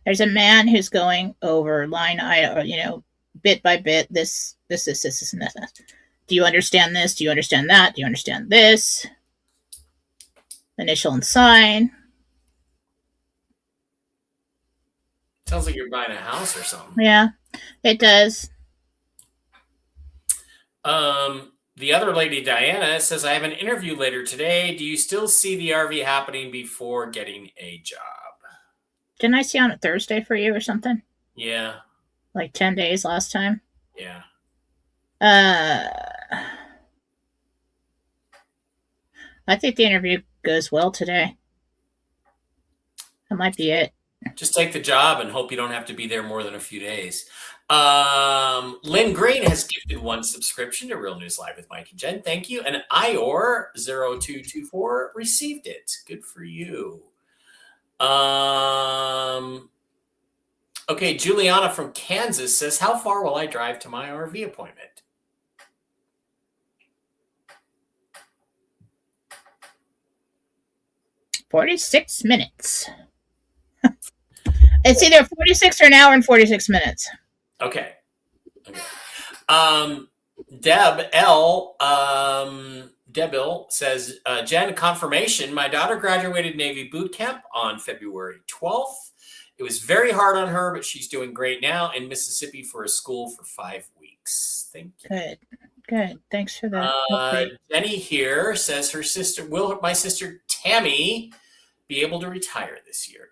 There's a man who's going over line item, bit by bit, this, and that. Do you understand this? Do you understand that? Do you understand this? Initial and sign. Sounds like you're buying a house or something. Yeah, it does. The other lady, Diana, says, I have an interview later today. Do you still see the RV happening before getting a job? Didn't I see on a Thursday for you or something? Yeah. Like 10 days last time? Yeah. I think the interview goes well today. That might be it. Just take the job and hope you don't have to be there more than a few days. Lynn Green has gifted one subscription to Real News Live with Mike and Jen. Thank you. And Ior0224 received it. Good for you. Okay, Juliana from Kansas says, how far will I drive to my RV appointment? $46 minutes. It's either 46 or an hour and 46 minutes. Okay. Deb L. says, Jen, confirmation. My daughter graduated Navy boot camp on February 12th. It was very hard on her, but she's doing great now in Mississippi for a school for 5 weeks. Thank you. Good. Thanks for that. Jenny here says will my sister Tammy be able to retire this year?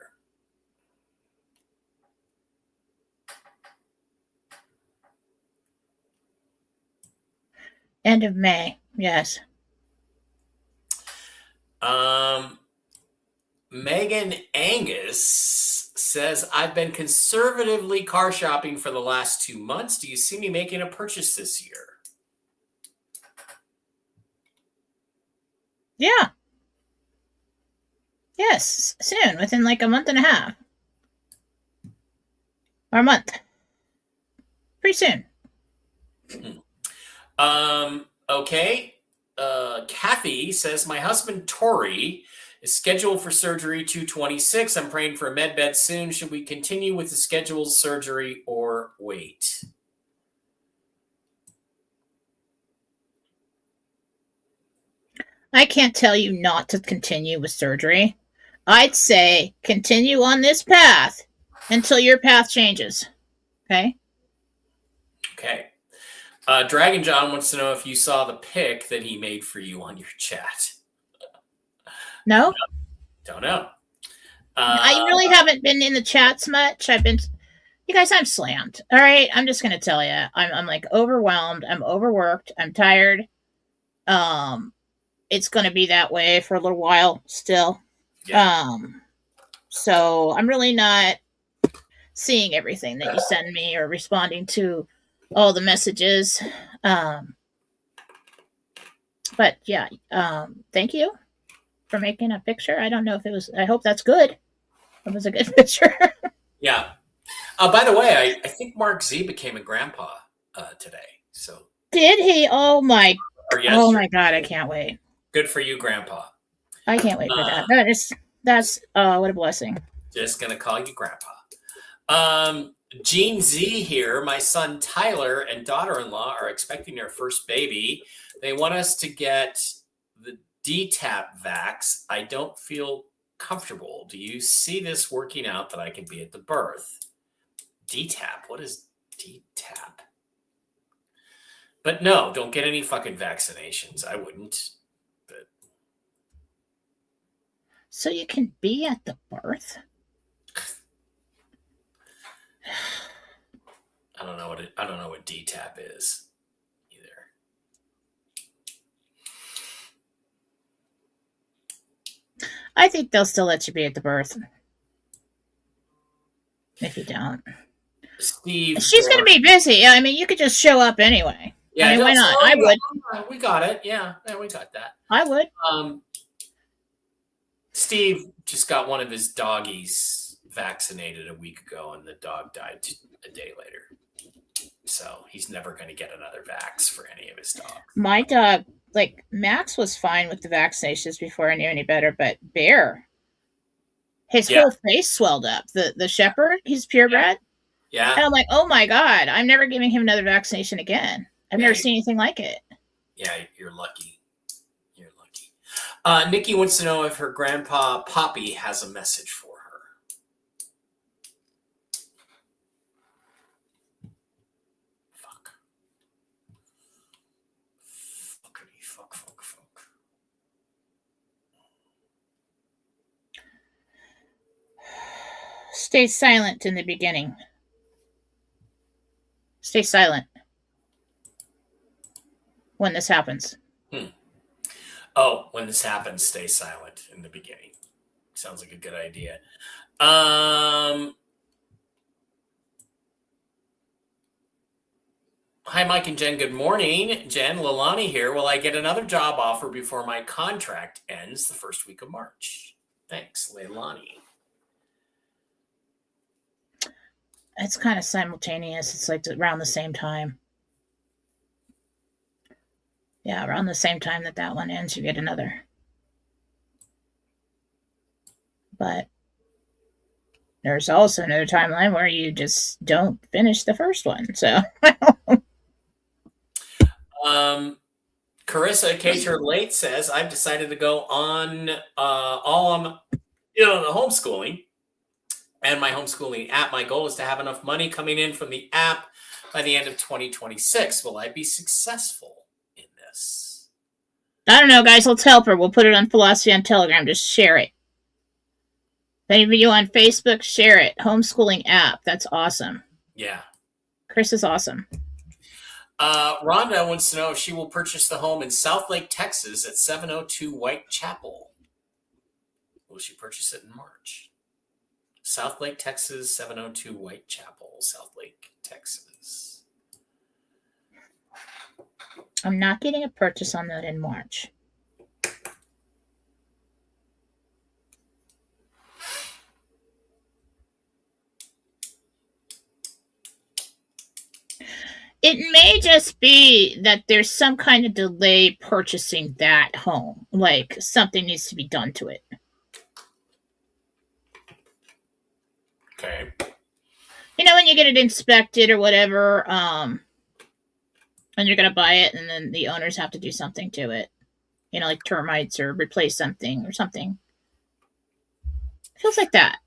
End of May, yes. Megan Angus says, I've been conservatively car shopping for the last 2 months. Do you see me making a purchase this year? Yeah. Yes, soon, within like a month and a half. Or a month. Pretty soon. Okay. Kathy says, my husband, Tori, is scheduled for surgery 2/26. I'm praying for a med bed soon. Should we continue with the scheduled surgery or wait? I can't tell you not to continue with surgery. I'd say continue on this path until your path changes. Okay? Okay. Dragon John wants to know if you saw the pic that he made for you on your chat. No? Don't know. I really haven't been in the chats much. You guys, I'm slammed. All right? I'm just going to tell you. I'm like overwhelmed. I'm overworked. I'm tired. It's going to be that way for a little while still. Yeah. So I'm really not seeing everything that you send me or responding to all the messages. But yeah, thank you for making a picture. I don't know if it was, I hope that's good. That was a good picture. Yeah. By the way, I think Mark Z became a grandpa today. So Did he? Oh my God! I can't wait. Good for you, Grandpa. I can't wait for that. That's what a blessing. Just gonna call you Grandpa. Gene Z here. My son Tyler and daughter-in-law are expecting their first baby. They want us to get the DTaP vax. I don't feel comfortable. Do you see this working out that I can be at the birth? DTaP? What is DTaP? But no, don't get any fucking vaccinations. I wouldn't. But so you can be at the birth? I don't know what DTaP is either. I think they'll still let you be at the birth. If you don't. Steve, she's going to be busy. I mean, you could just show up anyway. Yeah, I mean, why not? I would. We got it. Yeah, we got that. I would. Steve just got one of his doggies vaccinated a week ago, and the dog died a day later. So he's never going to get another vax for any of his dogs. My dog, like Max, was fine with the vaccinations before I knew any better, but Bear, his whole face swelled up. The shepherd, he's purebred. Yeah. And I'm like, oh my God, I'm never giving him another vaccination again. I've never seen anything like it. Yeah, you're lucky. You're lucky. Nikki wants to know if her grandpa Poppy has a message for her. Fuck. Fuckity, fuck. Stay silent in the beginning. Stay silent when this happens. Oh, when this happens, stay silent in the beginning. Sounds like a good idea. Hi, Mike and Jen. Good morning. Jen, Lalani here. Will I get another job offer before my contract ends the first week of March? Thanks, Leilani. It's kind of simultaneous. It's like around the same time. Yeah, around the same time that one ends, you get another. But there's also another timeline where you just don't finish the first one. So, Carissa Cater Late says, I've decided to go on all on the homeschooling and my homeschooling app. My goal is to have enough money coming in from the app by the end of 2026. Will I be successful in this? I don't know, guys. Let's help her. We'll put it on Philosophy on Telegram. Just share it. If any of you on Facebook, share it. Homeschooling app. That's awesome. Yeah. Chris is awesome. Rhonda wants to know if she will purchase the home in Southlake, Texas at 702 Whitechapel. Will she purchase it in March? Southlake, Texas, 702 Whitechapel, Southlake, Texas. I'm not getting a purchase on that in March. It may just be that there's some kind of delay purchasing that home. Like something needs to be done to it. Okay. You know, when you get it inspected or whatever, and you're going to buy it and then the owners have to do something to it. You know, like termites or replace something or something. It feels like that.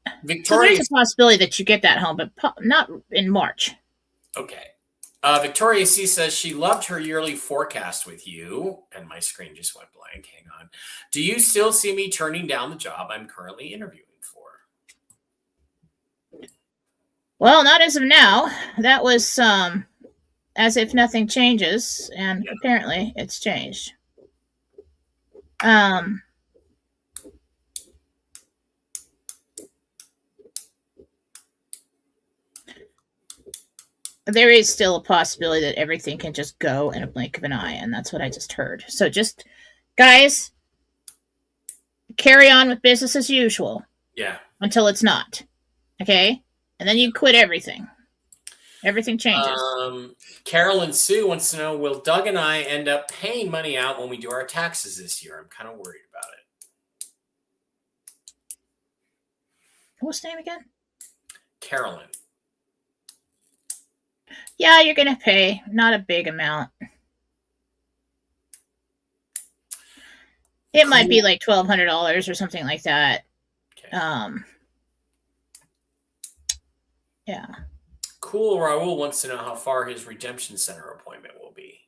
So there's a possibility that you get that home, but not in March. Okay. Victoria C says she loved her yearly forecast with you, and my screen just went blank. Hang on. Do you still see me turning down the job I'm currently interviewing for? Well, not as of now. That was as if nothing changes, and apparently it's changed. There is still a possibility that everything can just go in a blink of an eye, and that's what I just heard. So just, guys, carry on with business as usual. Yeah. Until it's not. Okay? And then you quit everything. Everything changes. Carolyn Sue wants to know, will Doug and I end up paying money out when we do our taxes this year? I'm kind of worried about it. What's the name again? Carolyn. Yeah, you're going to pay. Not a big amount. It might be like $1,200 or something like that. Okay. Yeah. Cool Raul wants to know how far his redemption center appointment will be.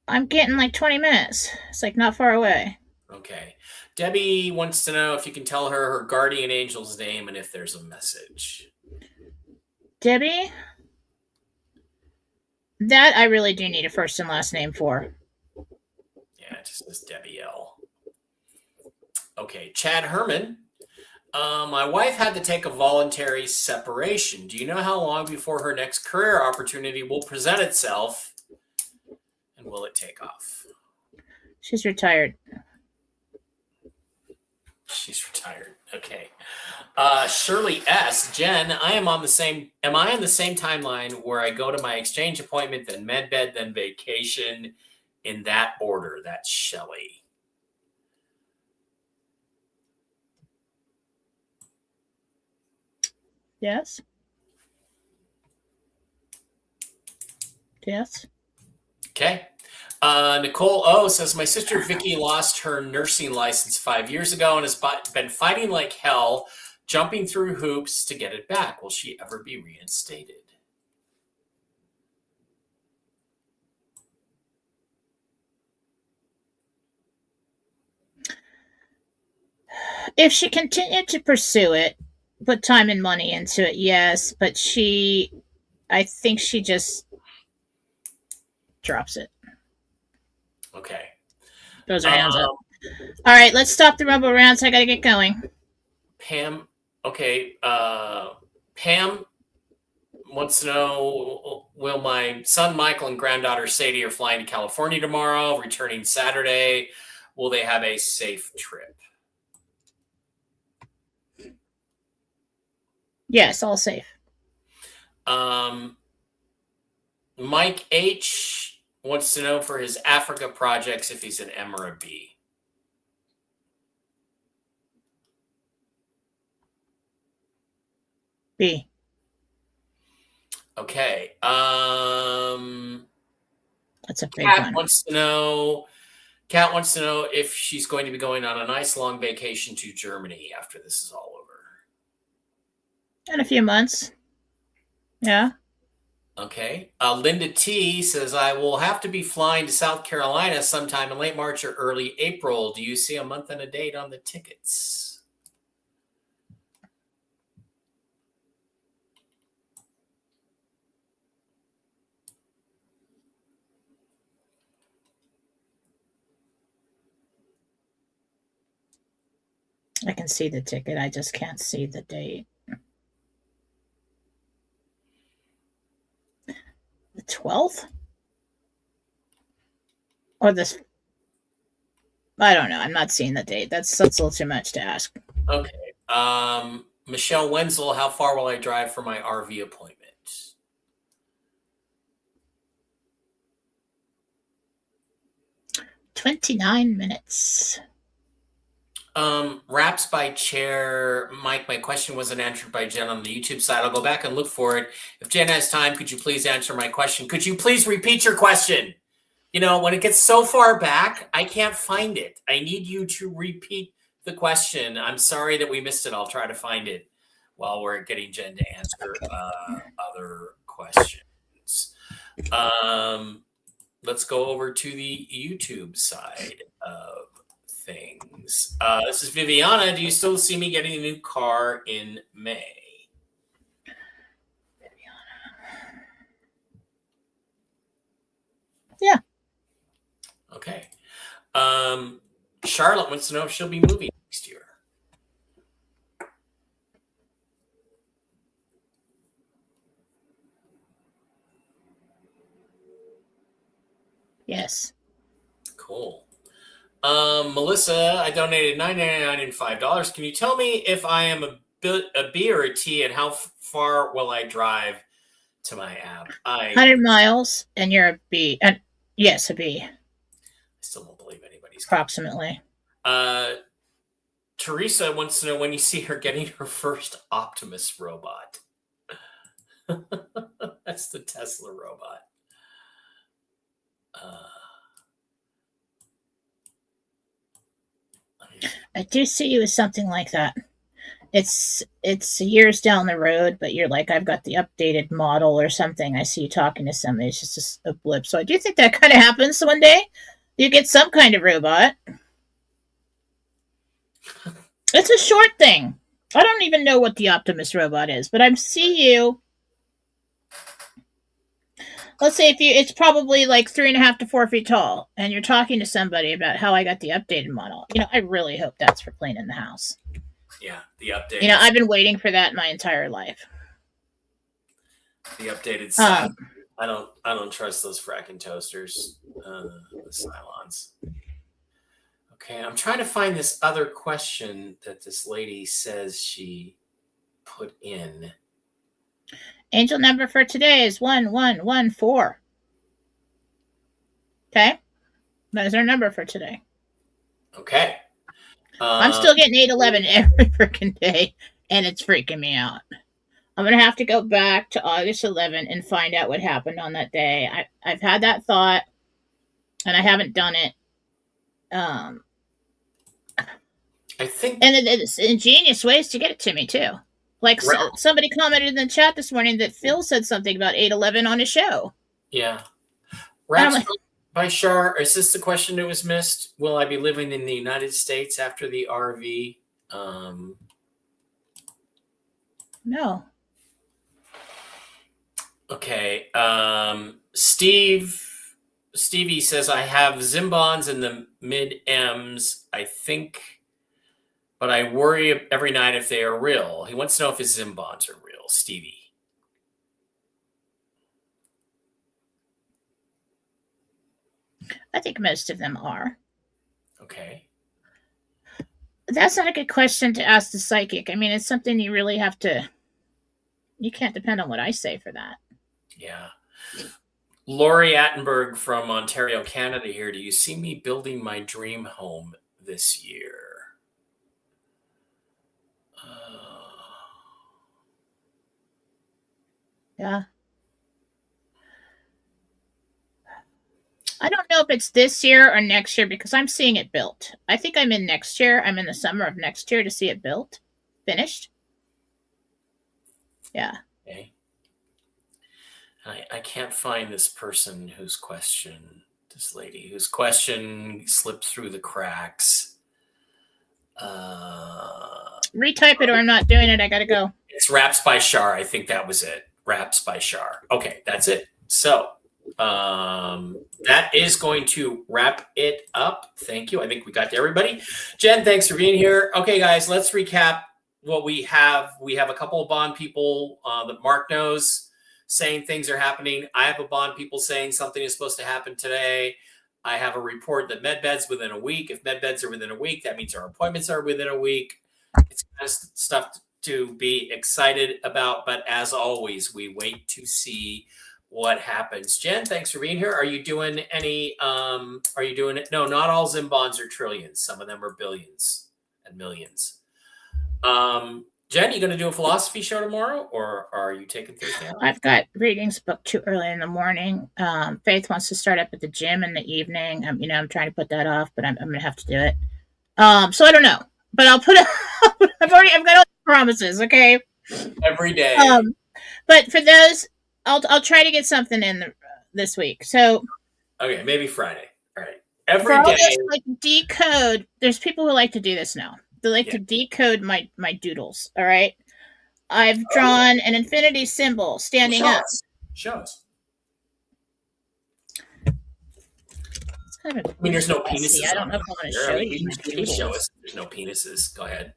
I'm getting like 20 minutes. It's like not far away. Okay. Debbie wants to know if you can tell her her guardian angel's name and if there's a message. Debbie? That I really do need a first and last name for. Yeah, it just says Debbie L. Okay. Chad Herman. My wife had to take a voluntary separation. Do you know how long before her next career opportunity will present itself? And will it take off? She's retired. She's retired. Okay. Shirley S. Jen, am I on the same timeline where I go to my exchange appointment, then med bed, then vacation in that order? That's Shelley. Yes. Yes. Okay. Nicole O says, my sister Vicky lost her nursing license 5 years ago and has been fighting like hell, jumping through hoops to get it back. Will she ever be reinstated? If she continued to pursue it, put time and money into it, yes. But I think she just drops it. Okay. Throws her hands up. All right, let's stop the rumble rounds. I got to get going. Pam. Okay. Pam wants to know, will my son Michael and granddaughter Sadie are flying to California tomorrow, returning Saturday. Will they have a safe trip? Yes, all safe. Mike H wants to know for his Africa projects if he's an M or a B. B. Okay. That's a big Kat one. wants to know if she's going to be going on a nice long vacation to Germany after this is all over. In a few months. Yeah. Okay. Linda T says, I will have to be flying to South Carolina sometime in late March or early April. Do you see a month and a date on the tickets? I can see the ticket. I just can't see the date. The 12th? Or this? I don't know. I'm not seeing the date. That's a little too much to ask. Okay. Michelle Wenzel, how far will I drive for my RV appointment? 29 minutes. Raps by Chair Mike, my question wasn't answered by Jen on the YouTube side. I'll go back and look for it. If Jen has time, could you please answer my question? Could you please repeat your question? You know, when it gets so far back, I can't find it. I need you to repeat the question. I'm sorry that we missed it. I'll try to find it while we're getting Jen to answer other questions. Let's go over to the YouTube side of things. This is Viviana. Do you still see me getting a new car in May? Yeah. Okay. Charlotte wants to know if she'll be moving next year. Yes. Cool. Melissa, I donated $9.99 and $5. Can you tell me if I am a B or a T, and how far will I drive to my app? 100 miles, and you're a B. Yes, a B. I still don't believe anybody's approximately. Teresa wants to know when you see her getting her first Optimus robot. That's the Tesla robot. I do see you as something like that. It's years down the road, but you're like, I've got the updated model or something. I see you talking to somebody. It's just a blip. So I do think that kind of happens one day. You get some kind of robot. It's a short thing. I don't even know what the Optimus robot is, but I see you. Let's say it's probably like 3.5 to 4 feet tall, and you're talking to somebody about how I got the updated model. I really hope that's for cleaning the house. Yeah, the update. I've been waiting for that my entire life. The updated side. I don't trust those fracking toasters, the Cylons. Okay, I'm trying to find this other question that this lady says she put in. Angel number for today is 1114. Okay, that is our number for today. Okay. I'm still getting 811 every freaking day, and it's freaking me out. I'm going to have to go back to August 11 and find out what happened on that day. I've had that thought, and I haven't done it. I think... And it's ingenious ways to get it to me, too. Like, somebody commented in the chat this morning that Phil said something about 811 on his show. Yeah. Raps by Shar, is this the question that was missed? Will I be living in the United States after the RV? No. Okay. Stevie says, I have Zimbons in the mid-M's, I think, but I worry every night if they are real. He wants to know if his Zimbons are real. Stevie. I think most of them are. Okay. That's not a good question to ask the psychic. I mean, it's something you really have to... You can't depend on what I say for that. Yeah. Lori Attenberg from Ontario, Canada here. Do you see me building my dream home this year? Yeah. I don't know if it's this year or next year because I'm seeing it built. I think I'm in next year. I'm in the summer of next year to see it built, finished. Yeah. Okay. I can't find this person whose question, this lady whose question slipped through the cracks. Retype it or I'm not doing it. I got to go. It's Raps by Shar. I think that was it. Raps by Shar. Okay, that's it. So that is going to wrap it up. Thank you. I think we got to everybody. Jen, thanks for being here. Okay, guys, let's recap what we have. We have a couple of bond people that Mark knows saying things are happening. I have a bond people saying something is supposed to happen today. I have a report that MedBeds within a week. If MedBeds are within a week, that means our appointments are within a week. It's kind of stuff to be excited about, but as always, we wait to see what happens. Jen, thanks for being here. Are you doing any, No, not all Zimbons are trillions. Some of them are billions and millions. Jen, you going to do a philosophy show tomorrow, or are you taking Thursday out? I've got readings booked too early in the morning. Faith wants to start up at the gym in the evening. I'm trying to put that off, but I'm going to have to do it. So I don't know, but I'll put I've got all the promises. Okay. Every day. But for those, I'll try to get something in this week. So. Okay. Maybe Friday. All right. Every day. This, like decode. There's people who like to do this now. They like to decode my doodles. All right. I've drawn an infinity symbol standing up. Show us. Kind of there's no penises. I don't know if I want to show you. You can show us. There's no penises. Go ahead.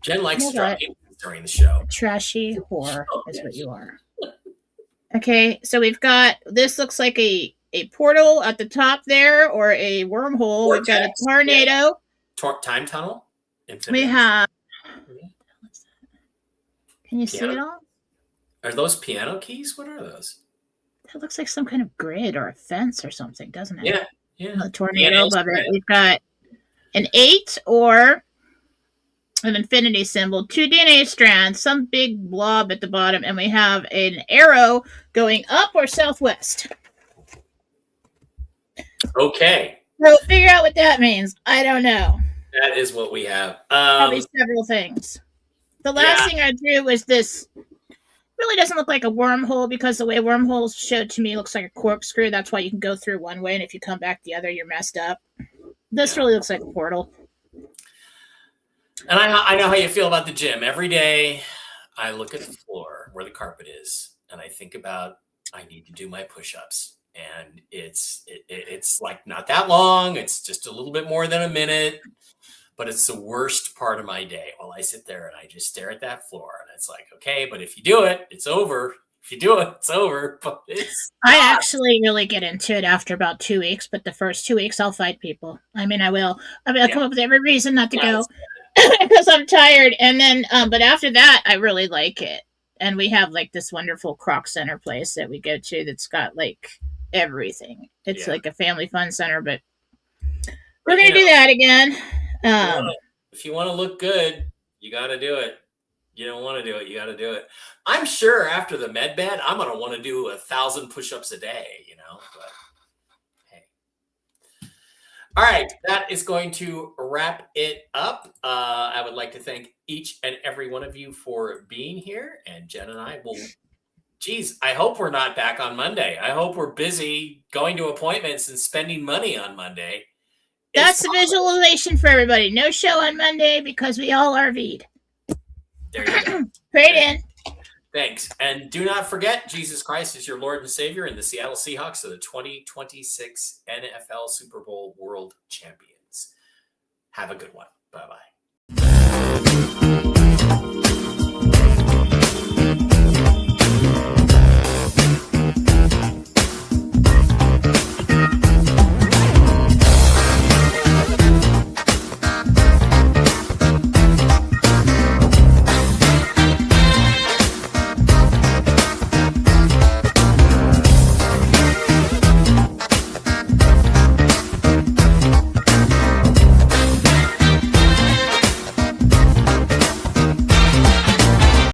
Jen likes to draw penises during the show. Trashy whore is what you are. Okay, so we've got, this looks like a a portal at the top there, or a wormhole. We've got a tornado. Time tunnel. We have. Can you see it all? Are those piano keys? What are those? That looks like some kind of grid or a fence or something, doesn't it? Yeah, yeah. A tornado above it. We've got an 8 or an infinity symbol, 2 DNA strands, some big blob at the bottom, and we have an arrow going up or southwest. Okay. So figure out what that means. I don't know. That is what we have. Probably several things. The last thing I drew was this. Really doesn't look like a wormhole, because the way wormholes showed to me looks like a corkscrew. That's why you can go through one way, and if you come back the other, you're messed up. This really looks like a portal. And I know how you feel about the gym. Every day I look at the floor where the carpet is, and I think about I need to do my push-ups. And it's like not that long. It's just a little bit more than a minute. But it's the worst part of my day. Well, I sit there and I just stare at that floor, and it's like, okay, but if you do it, it's over. If you do it, it's over. But I actually really get into it after about 2 weeks, but the first 2 weeks I'll fight people. I mean, I will. I'll come up with every reason not to go because I'm tired. And then, but after that, I really like it. And we have like this wonderful Croc Center place that we go to that's got like everything. It's like a family fun center, but we're going to do that again. If you want to look good, you got to do it. You don't want to do it, you got to do it. I'm sure after the med bed, I'm going to want to do 1,000 push-ups a day, but hey. All right, that is going to wrap it up. I would like to thank each and every one of you for being here, and Jen and I will, I hope we're not back on Monday. I hope we're busy going to appointments and spending money on Monday. That's the visualization for everybody. No show on Monday because we all RV'd. There you go. Great in. Thanks. And do not forget, Jesus Christ is your Lord and Savior, and the Seattle Seahawks are the 2026 NFL Super Bowl World Champions. Have a good one. Bye-bye.